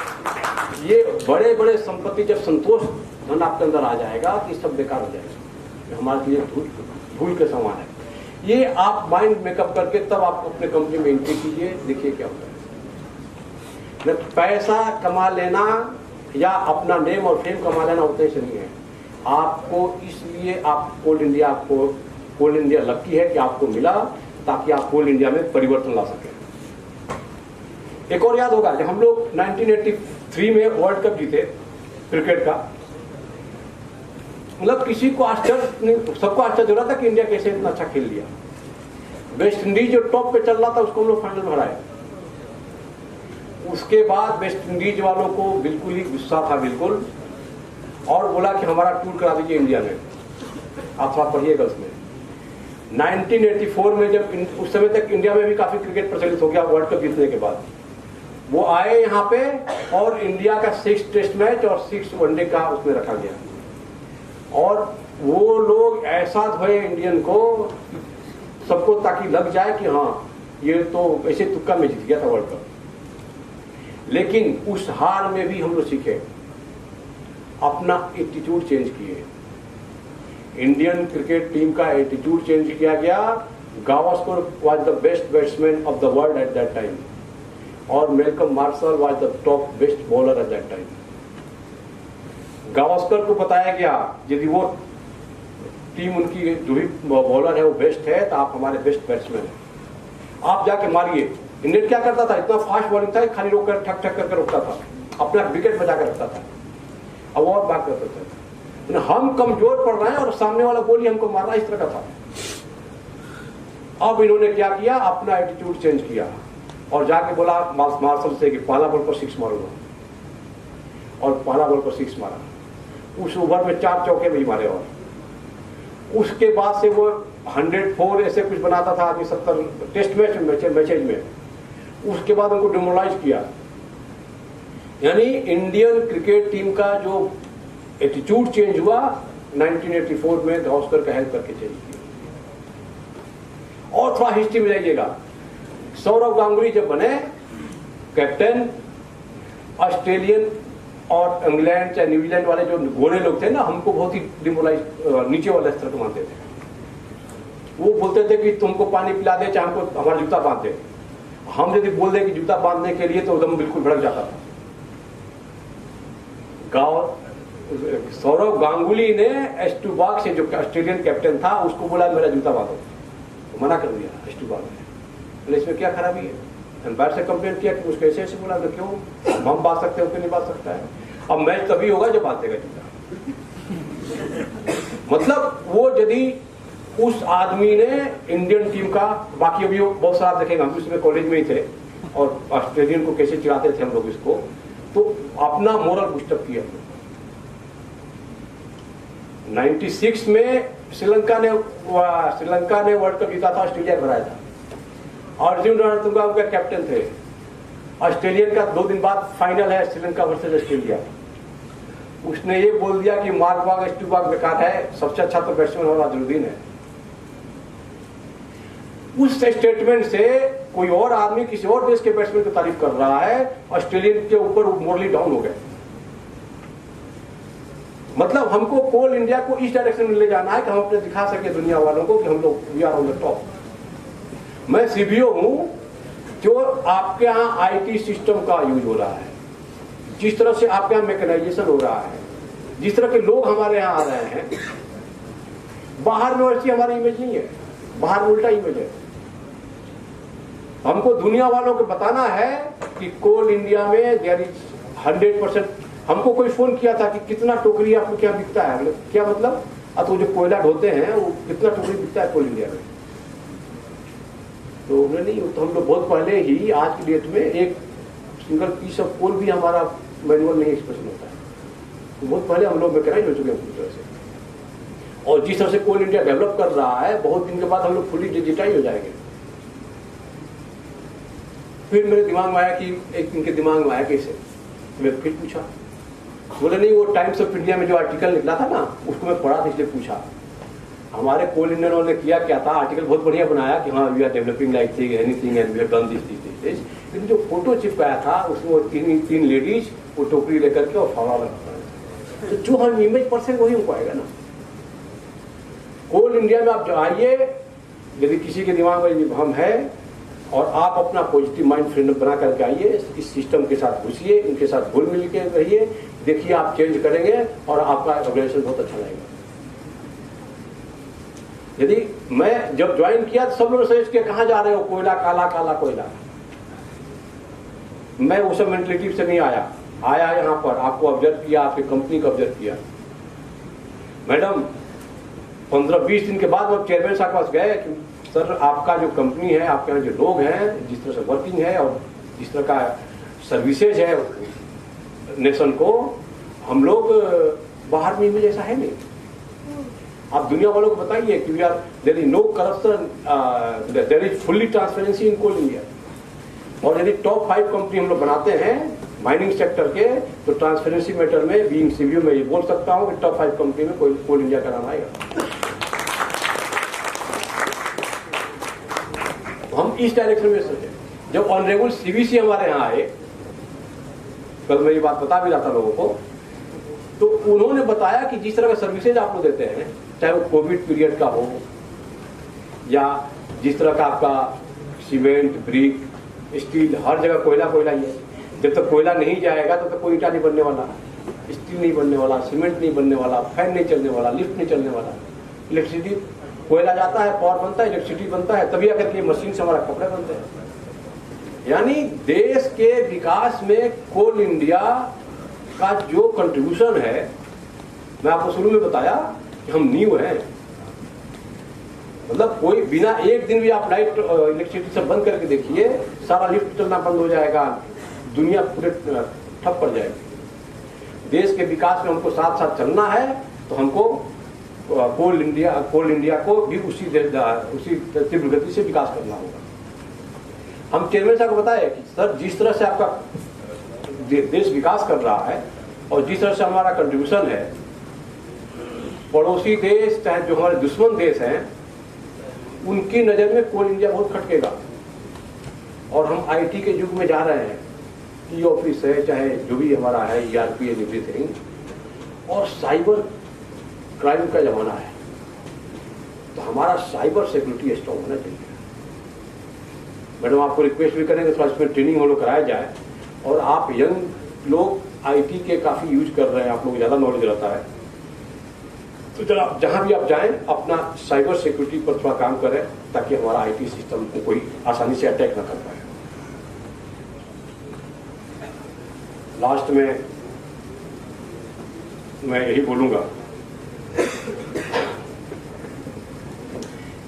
ये बड़े बड़े संपत्ति जब संतोष धन आपके अंदर आ जाएगा कि सब बेकार हो जाएगा, हमारे लिए धूल के समान है। ये आप माइंड मेकअप करके तब आप अपने कंपनी में एंट्री कीजिए, देखिए क्या होता है। पैसा कमा लेना या अपना नेम और फेम कमा लेना उतने से नहीं है। आपको इसलिए आप कोल इंडिया, आपको कोल इंडिया लकी है कि आपको मिला ताकि आप कोल इंडिया में परिवर्तन ला सकें। एक और याद होगा, जब हम लोग 1983 में वर्ल्ड कप जीते क्रिकेट का, मतलब किसी को आश्चर्य, सबको आश्चर्य हो रहा था कि इंडिया कैसे इतना अच्छा खेल लिया। वेस्ट इंडीज जो टॉप पे चल रहा था उसको हम लोग फाइनल में हराए। उसके बाद वेस्ट इंडीज वालों को बिल्कुल ही गुस्सा था बिल्कुल, और बोला कि हमारा टूर करा दीजिए इंडिया में। आप थोड़ा पढ़िएगा उसमें 1984 में, जब उस समय तक इंडिया में भी काफी क्रिकेट प्रचलित हो गया वर्ल्ड कप जीतने के बाद, वो आए यहाँ पे और इंडिया का 6 टेस्ट मैच और 6 वनडे का उसमें रखा गया। और वो लोग ऐसा धोए इंडियन को सबको, ताकि लग जाए कि हाँ ये तो ऐसे तुक्का में जीत गया था वर्ल्ड कप। लेकिन उस हार में भी हम लोग सीखे, अपना एटीट्यूड चेंज किए। इंडियन क्रिकेट टीम का एटीट्यूड चेंज किया गया। Gavaskar was the best batsman of the world at that time, और Malcolm Marshall was the top best bowler at that time. Gavaskar को बताया गया यदि वो टीम उनकी जो भी बॉलर है वो बेस्ट है तो आप हमारे बेस्ट बैट्समैन हैं, आप जाके मारिए। इंडियन क्या करता था, इतना फास्ट बॉलिंग था, खाली रोक कर ठक ठक करके रोकता था, अपना विकेट बचा कर रखता था, अब और बात करते थे। हम कमजोर पड़ रहे हैं और सामने वाला गोली हमको मारना, इस तरह का था। अब इन्होंने क्या किया, अपना एटीट्यूड चेंज किया और जाके बोला मार्शल से कि पहला बॉल पर 6 मारूंगा, और पहला बॉल पर 6 मारा। उस ओवर में 4 चौके भी मारे। और उसके बाद से वो 104 ऐसे कुछ बनाता था आदमी 70 टेस्ट मैचेज में। उसके बाद उनको डिमोरलाइज किया। यानी इंडियन क्रिकेट टीम का जो एटीट्यूड चेंज हुआ 1984 में गावस्कर का हेल्प करके चेंज किया। और थोड़ा हिस्ट्री में जाइएगा, सौरव गांगुली जब बने कैप्टन, ऑस्ट्रेलियन और इंग्लैंड चाहे न्यूजीलैंड वाले जो गोरे लोग थे ना, हमको बहुत ही डिमोरलाइज नीचे वाले स्तर को मानते थे। वो बोलते थे कि तुमको पानी पिला दे चाहे हमको हमारा जूता बांध दे। हम यदि बोल दे कि जूता बांधने के लिए तो एकदम बिल्कुल भड़क जाता था। सौरव गांगुली ने एस्टुबाग से, जो ऑस्ट्रेलियन कैप्टन था, उसको बोला मेरा जूता बांधो, तो मना कर दिया एस्टुबाग ने। इसमें क्या खराबी है? एम्पायर से कंप्लेन किया कि उसको ऐसे बोला, तो क्यों हम बांध सकते हैं, क्यों नहीं बांध सकता है? अब मैच तभी होगा जब बांधेगा जूता। मतलब वो यदि उस आदमी ने इंडियन टीम का, बाकी अभी बहुत सारा देखेंगे, हम उसमें कॉलेज में ही थे और ऑस्ट्रेलियन को कैसे चिढ़ाते थे हम लोग इसको, तो अपना मोरल बूस्टअप किया। 96 में श्रीलंका ने वर्ल्ड कप जीता था, ऑस्ट्रेलिया को हराया था। अर्जुन रणतुंगा उनका कैप्टन थे। ऑस्ट्रेलियन का 2 दिन बाद फाइनल है श्रीलंका वर्सेस ऑस्ट्रेलिया। उसने ये बोल दिया कि मार्कबाग एस्टुबाग बेकार है, सबसे अच्छा तो बैट्समैन वाला अजरुद्दीन है। उस स्टेटमेंट से कोई और आदमी किसी और देश के बैट्समैन की तारीफ कर रहा है, ऑस्ट्रेलियन के ऊपर मोरली डाउन हो गए। मतलब हमको कोल इंडिया को इस डायरेक्शन में ले जाना है कि हम अपने दिखा सके दुनिया वालों को कि हम लोग we are on the top. मैं सीबीओ हूं, जो आपके यहाँ आईटी सिस्टम का यूज हो रहा है, जिस तरह से आपके यहाँ मैकेनाइजेशन हो रहा है, जिस तरह के लोग हमारे यहाँ आ रहे हैं, बाहर में वैसी हमारी इमेज नहीं है, बाहर में उल्टा इमेज है। हमको दुनिया वालों को बताना है कि कोल इंडिया में देयर इज 100%। हमको कोई फोन किया था कि कितना टोकरी आपको क्या बिकता है, क्या मतलब, तो जो कोयला ढोते हैं वो कितना टोकरी बिकता है कोल इंडिया में? तो नहीं, तो हम लोग बहुत पहले ही, आज की डेट में एक सिंगल पीस ऑफ कोल भी हमारा मैनुअल नहीं एक्सप्रेशन होता है। तो बहुत पहले हम लोग मैकेनाइज हो चुके हैं पूरी तरह से। और जिस तरह से कोल इंडिया डेवलप कर रहा है, बहुत दिन के बाद हम लोग फुली डिजिटाइज हो जाएंगे। फिर मेरे दिमाग में आया कि एक इनके दिमाग में आया कैसे, मैं फिर पूछा, बोले नहीं, वो टाइम्स ऑफ इंडिया में जो आर्टिकल निकला था ना, उसको मैं पढ़ा था इसलिए पूछा। हमारे कोल इंडियन ने किया क्या था, आर्टिकल बहुत बढ़िया बनाया कि हाँ we are developing like thing anything and we have done this. लेकिन जो फोटो चिपकाया था उसमें 3 लेडीज वो टोकरी लेकर के और फावड़ा लगाता है। तो जो हम इमेज पर्सन वही हमको आएगा ना। कोल इंडिया में आप जो आइए, यदि किसी के दिमाग में विभ्रम है और आप अपना पॉजिटिव माइंड फ्रेम बना करके आइए, इस सिस्टम के साथ घुसिए, इनके साथ घुल मिल के रहिए, देखिए आप चेंज करेंगे और आपका ऑर्गेनाइजेशन बहुत अच्छा रहेगा। यदि मैं जब ज्वाइन किया तो सब लोग सोच के कहाँ जा रहे हो, कोयला काला काला कोयला। मैं उस मेंटलिटी से नहीं आया यहाँ पर आपको ऑब्जर्व किया, आपकी कंपनी को ऑब्जर्व किया। मैडम 15-20 दिन के बाद वो चेयरमैन साहब के पास गए कि सर आपका जो कंपनी है, आपके यहाँ जो लोग हैं, जिस तरह से वर्किंग है और जिस तरह का सर्विसेज है नेशन को, हम लोग बाहर में इमेज ऐसा है नहीं। आप दुनिया वालों को बताइए कि there is no corruption, there is fully transparency in Coal India. और यदि टॉप 5 कंपनी हम लोग बनाते हैं माइनिंग सेक्टर के, तो ट्रांसपेरेंसी मैटर में बीइंग सीवीओ में ये बोल सकता हूं कि टॉप 5 कंपनी में कोल इंडिया का नाम आएगा। हम इस डायरेक्शन में सोचे। जब ऑनरेबल सीवीसी हमारे यहाँ आए, कल मैं ये बात बता भी रहा था लोगों को, तो उन्होंने बताया कि जिस तरह का सर्विसेज आप लोग देते हैं, चाहे वो कोविड पीरियड का हो या जिस तरह का आपका सीमेंट, ब्रिक, स्टील, हर जगह कोयला कोयला ही है। जब तक कोयला नहीं जाएगा तब तक कोई ईंटा नहीं बनने वाला, स्टील नहीं बनने वाला, सीमेंट नहीं बनने वाला, फैन नहीं चलने वाला, लिफ्ट नहीं चलने वाला। इलेक्ट्रिसिटी, कोयला जाता है, पावर बनता है, इलेक्ट्रिसिटी बनता है, तभी आकर के मशीन से हमारा कपड़े बनते हैं। यानी देश के विकास में कोल इंडिया का जो कंट्रीब्यूशन है, मैं आपको शुरू में बताया कि हम नींव हैं। मतलब कोई बिना एक दिन भी आप लाइट इलेक्ट्रिसिटी से बंद करके देखिए, सारा लिफ्ट चलना बंद हो जाएगा, दुनिया पूरे ठप पड़ जाएगी। देश के विकास में हमको साथ साथ चलना है, तो हमको कोल इंडिया को भी उसी तीव्र गति से विकास करना होगा। हम चेयरमैन साहब को बताया कि सर जिस तरह से आपका देश विकास कर रहा है और जिस तरह से हमारा कंट्रीब्यूशन है, पड़ोसी देश चाहे जो हमारे दुश्मन देश हैं, उनकी नजर में कोल इंडिया बहुत खटकेगा। और हम आईटी के युग में जा रहे हैं, ई ऑफिस है, चाहे जो भी हमारा है, ERP एंड एवरीथिंग, और साइबर क्राइम का जमाना है। तो हमारा साइबर सिक्योरिटी स्ट्रॉन्ग होना चाहिए। मैडम आपको रिक्वेस्ट भी करेंगे थोड़ा इसमें ट्रेनिंग हम लोग कराया जाए। और आप यंग लोग आईटी के काफी यूज कर रहे हैं, आप लोग ज्यादा नॉलेज रहता है, तो जरा जहां भी आप जाएं अपना साइबर सिक्योरिटी पर थोड़ा काम करें, ताकि हमारा आईटी सिस्टम को कोई आसानी से अटैक ना कर पाए। लास्ट में मैं यही बोलूंगा,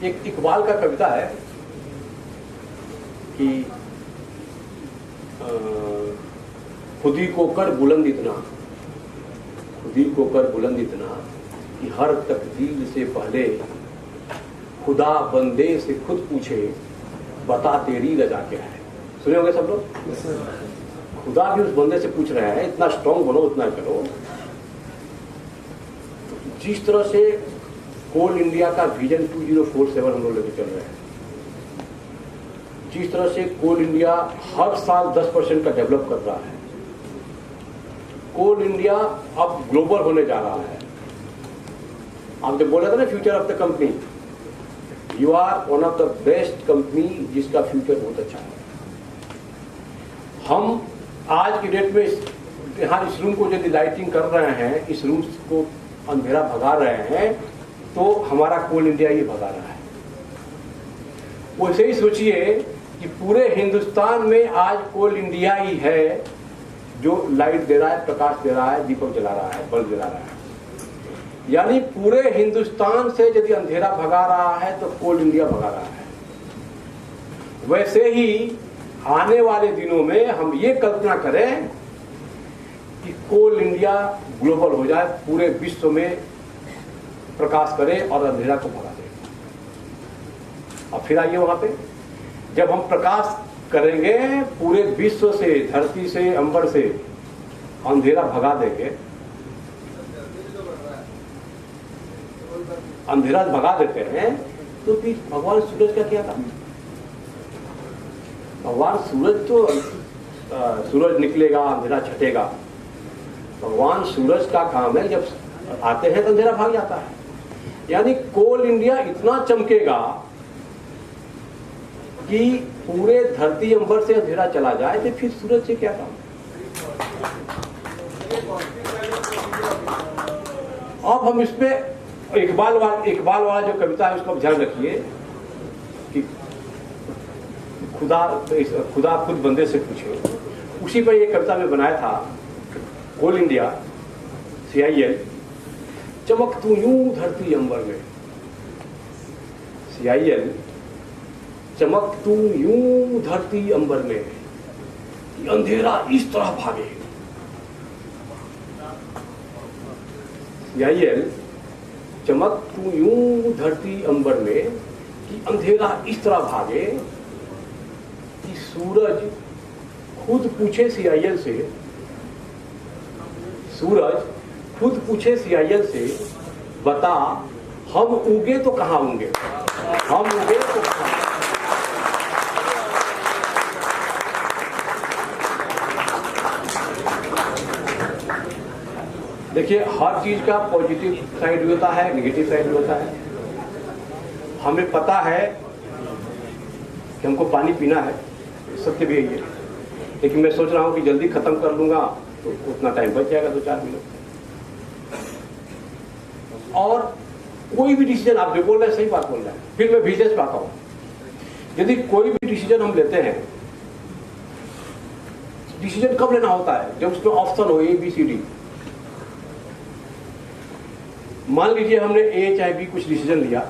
एक इकबाल का कविता है कि खुदी को कर बुलंद इतना, खुदी को कर बुलंद इतना कि हर तकदीर से पहले खुदा बंदे से खुद पूछे, बता तेरी रजा क्या है। सुने होंगे सब लोग। खुदा भी उस बंदे से पूछ रहे हैं, इतना स्ट्रांग बनो, इतना करो। जिस तरह से कोल इंडिया का विजन 2047 हम लोग लेकर चल रहे हैं, जिस तरह से कोल इंडिया हर साल 10% का डेवलप कर रहा है, कोल इंडिया अब ग्लोबल होने जा रहा है। आप जब बोला था ना future of the company, you are one of the best company जिसका फ्यूचर बहुत अच्छा है। हम आज की डेट में यहाँ इस रूम को यदि लाइटिंग कर रहे हैं, इस रूम को अंधेरा भगा रहे हैं, तो हमारा कोल इंडिया ही भगा रहा है। वैसे ही सोचिए कि पूरे हिंदुस्तान में आज कोल इंडिया ही है जो लाइट दे रहा है, प्रकाश दे रहा है, दीपक जला रहा है, बल्ब जला रहा है। यानी पूरे हिंदुस्तान से यदि अंधेरा भगा रहा है तो कोल इंडिया भगा रहा है। वैसे ही आने वाले दिनों में हम ये कल्पना करें कि कोल इंडिया ग्लोबल हो जाए, पूरे विश्व में प्रकाश करे और अंधेरा को भगा दे। अब फिर आइए वहां पे, जब हम प्रकाश करेंगे पूरे विश्व से, धरती से, अंबर से, अंधेरा भगा देंगे, अंधेरा भगा देते हैं, तो फिर भगवान सूरज का क्या काम? भगवान सूरज तो सूरज निकलेगा, अंधेरा छटेगा, भगवान सूरज का काम है, जब आते हैं तो अंधेरा भाग जाता है। यानी कोल इंडिया इतना चमकेगा कि पूरे धरती अंबर से अंधेरा चला जाए, तो फिर सूरज से क्या काम। अब हम इसमें इकबाल वाला जो कविता है उसका ध्यान रखिए कि खुदा खुद बंदे से पूछे, उसी पर ये कविता में बनाया था। कोल इंडिया CIL, चमक तू यूं धरती अंबर में, CIL चमक तू यूं धरती अंबर में, कि अंधेरा इस तरह भागे। CIL चमक तू यूं धरती अंबर में, कि अंधेरा इस तरह भागे, कि सूरज खुद पूछे CIL से, सूरज खुद पूछे CIL से, बता हम उगे तो कहां होंगे, हम उगे तो कहां। देखिए, हर चीज का पॉजिटिव साइड भी होता है, नेगेटिव साइड भी होता है। हमें पता है कि हमको पानी पीना है, सत्य भी है, लेकिन मैं सोच रहा हूं कि जल्दी खत्म कर लूंगा तो उतना टाइम बच जाएगा, 2-4 मिनट। और कोई भी डिसीजन, आप जो बोल रहे हैं सही बात बोल रहे हैं। फिर मैं बिजनेस पे आता हूं। यदि कोई भी डिसीजन हम लेते हैं, डिसीजन कब लेना होता है? जब उसमें ऑप्शन हो ABCD। मान लीजिए हमने A चाहे B कुछ डिसीजन लिया,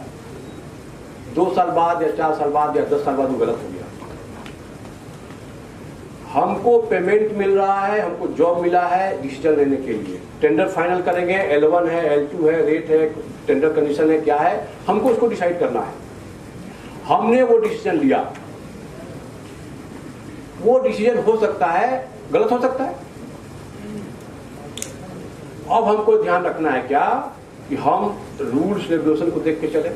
2 साल बाद या 4 साल बाद या 10 साल बाद वो गलत हो गया। हमको पेमेंट मिल रहा है, हमको जॉब मिला है डिसीजन लेने के लिए, टेंडर फाइनल करेंगे, L1 है, L2 है, रेट है, टेंडर कंडीशन है, क्या है, हमको उसको डिसाइड करना है। हमने वो डिसीजन लिया, वो डिसीजन हो सकता है गलत हो सकता है। अब हमको ध्यान रखना है क्या कि हम रूल्स रेगुलेशन को देख के चले,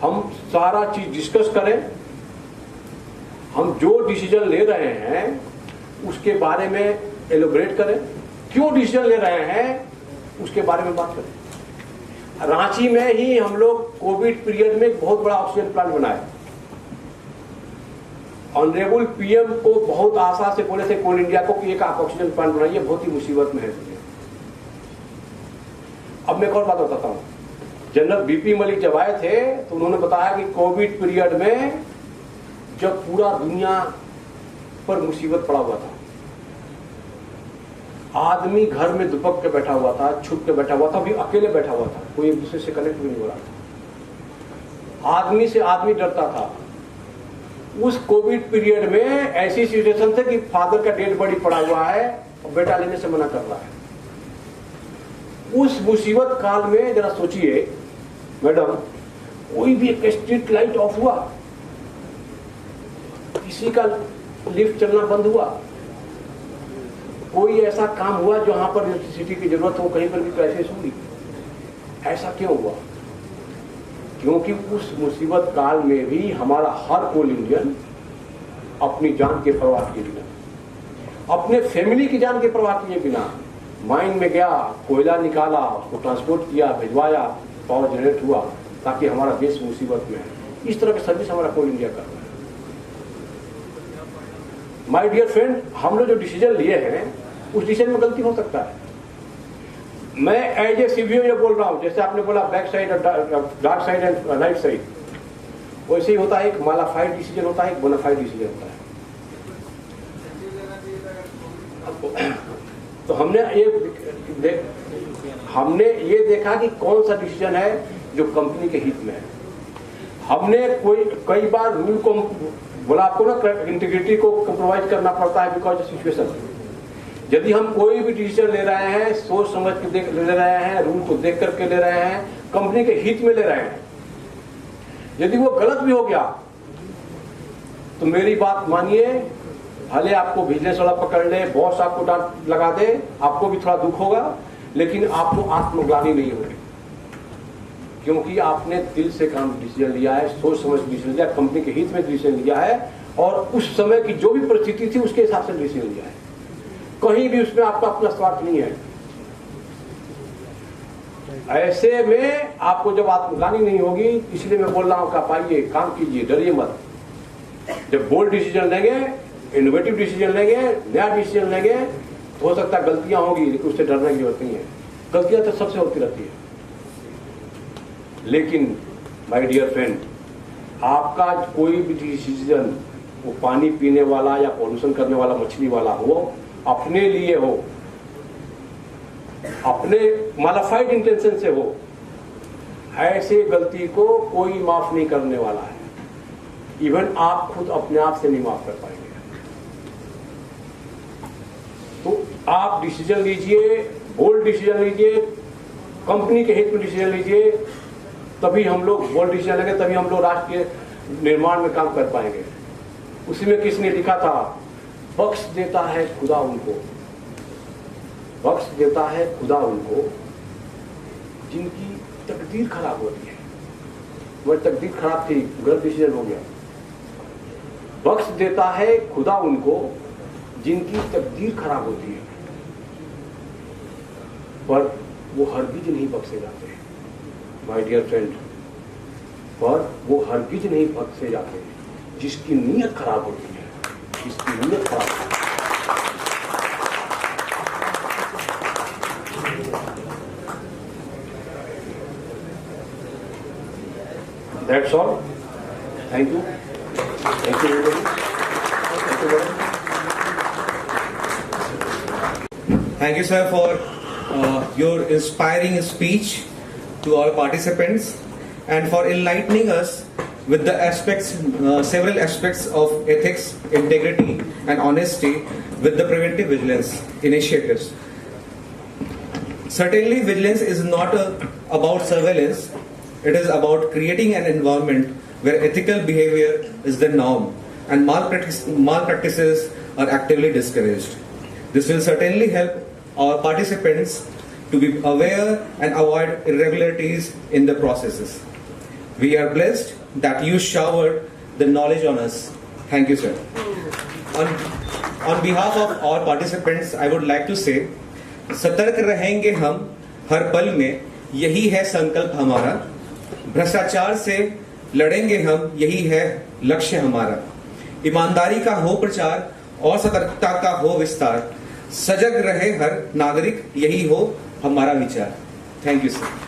हम सारा चीज डिस्कस करें, हम जो डिसीजन ले रहे हैं उसके बारे में एलोबरेट करें, क्यों डिसीजन ले रहे हैं उसके बारे में बात करें। रांची में ही हम लोग कोविड पीरियड में एक बहुत बड़ा ऑक्सीजन प्लांट बनाया। ऑनरेबल PM को बहुत आशा से बोले थे कोल इंडिया को कि एक आप ऑक्सीजन प्लांट बनाइए, बहुत ही मुसीबत में है। अब मैं एक और बात बताता हूं। जनरल BP मलिक जब आए थे तो उन्होंने बताया कि कोविड पीरियड में जब पूरा दुनिया पर मुसीबत पड़ा हुआ था, आदमी घर में दुपक के बैठा हुआ था, छुप के बैठा हुआ था, अभी अकेले बैठा हुआ था, कोई एक दूसरे से कनेक्ट भी नहीं हो रहा था, आदमी से आदमी डरता था। उस कोविड पीरियड में ऐसी सिचुएशन थी कि फादर का डेड बॉडी पड़ा हुआ है और बेटा लेने से मना कर रहा है। उस मुसीबत काल में जरा सोचिए मैडम, कोई भी एक स्ट्रीट लाइट ऑफ हुआ, किसी का लिफ्ट चलना बंद हुआ, कोई ऐसा काम हुआ जहां पर इलेक्ट्रिसिटी की जरूरत हो, कहीं पर भी क्राइसिस हुई। ऐसा क्यों हुआ? क्योंकि उस मुसीबत काल में भी हमारा हर कोल इंडियन अपनी जान के परवाह किए बिना, अपने फैमिली की जान के परवाह किए बिना माइन में गया, कोयला निकाला, उसको ट्रांसपोर्ट किया, भिजवाया, पावर जनरेट हुआ, ताकि हमारा देश मुसीबत में है। इस तरह की सर्विस हमारा कोल इंडिया कर रहा है। माय डियर फ्रेंड, हम लोग जो डिसीजन लिए हैं उस डिसीजन में गलती हो सकता है। मैं एज ए सिविलियन ये बोल रहा हूं, जैसे आपने बोला back side, dark side and light side, वैसे ही होता है। एक मालाफाइड डिसीजन होता है, एक बोनाफाइड डिसीजन होता है। तो हमने ये देखा कि कौन सा डिसीजन है जो कंपनी के हित में है। हमने कई बार रूल को बोला, आपको ना इंटीग्रिटी को कॉम्प्रोमाइज करना पड़ता है बिकॉज ऑफ सिचुएशन। यदि हम कोई भी डिसीजन ले रहे हैं, सोच समझ के ले रहे हैं, रूल को देख करके ले रहे हैं, कंपनी के हित में ले रहे हैं, यदि वो गलत भी हो गया तो मेरी बात मानिए, भले आपको बिजनेस वाला पकड़ ले, बॉस आपको डांट लगा दे, आपको भी थोड़ा दुख होगा, लेकिन आपको आत्मग्लानि नहीं होगी, क्योंकि आपने दिल से काम डिसीजन लिया है, सोच समझ डिसीजन लिया, कंपनी के हित में डिसीजन लिया है, और उस समय की जो भी परिस्थिति थी उसके हिसाब से डिसीजन लिया है। कहीं भी उसमें आपका अपना स्वार्थ नहीं है। ऐसे में आपको जब आत्मग्लानि नहीं होगी, इसलिए मैं बोल रहा हूं कि आप आइए, काम कीजिए, डरिए मत। जब बोल्ड डिसीजन लेंगे, इनोवेटिव डिसीजन लेंगे, नया डिसीजन लेंगे, तो हो सकता है गलतियां होगी, लेकिन उससे डरने की जरूरत नहीं है। गलतियां तो सबसे होती रहती है, लेकिन माय डियर फ्रेंड, आपका कोई भी डिसीजन वो पानी पीने वाला या पॉल्यूशन करने वाला मछली वाला हो, अपने लिए हो, अपने मॉडिफाइड इंटेंशन से हो, ऐसे गलती को कोई माफ नहीं करने वाला है। इवन आप खुद अपने आप से नहीं माफ कर पाएंगे। तो आप डिसीजन लीजिए, बोल्ड डिसीजन लीजिए, कंपनी के हित में डिसीजन लीजिए, तभी हम लोग बोल्ड डिसीजन लेंगे, तभी हम लोग राष्ट्र के निर्माण में काम कर पाएंगे। उसी में किसने लिखा था, बख्श देता है खुदा उनको, बख्श देता है खुदा उनको जिनकी तकदीर खराब होती है। वह तकदीर खराब थी, गलत डिसीजन हो गया। बख्श देता है खुदा उनको जिनकी तकदीर खराब होती है, पर वो हरगिज नहीं बख्शे जाते हैं माय डियर फ्रेंड, पर वो हरगिज नहीं बख्शे जाते हैं जिसकी नीयत खराब होती है, जिसकी नीयत खराब होती है। That's all. Thank you. Thank you everybody. Thank you very much. Thank you, sir, for your inspiring speech to all participants and for enlightening us with the aspects, several aspects of ethics, integrity, and honesty with the preventive vigilance initiatives. Certainly, vigilance is not about surveillance. It is about creating an environment where ethical behavior is the norm and malpractices are actively discouraged. This will certainly help our participants to be aware and avoid irregularities in the processes. We are blessed that you showered the knowledge on us. Thank you, sir. On behalf of all participants, I would like to say, सतर्क रहेंगे हम हर पल में, यही है संकल्प हमारा। भ्रष्टाचार से लड़ेंगे हम, यही है लक्ष्य हमारा। ईमानदारी का हो प्रचार और सतर्कता का हो विस्तार, सजग रहे हर नागरिक, यही हो हमारा विचार। Thank you sir.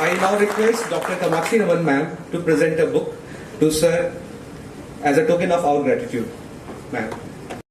I now request Dr. Kamakshi Raman ma'am to present a book to sir as a token of our gratitude. Ma'am.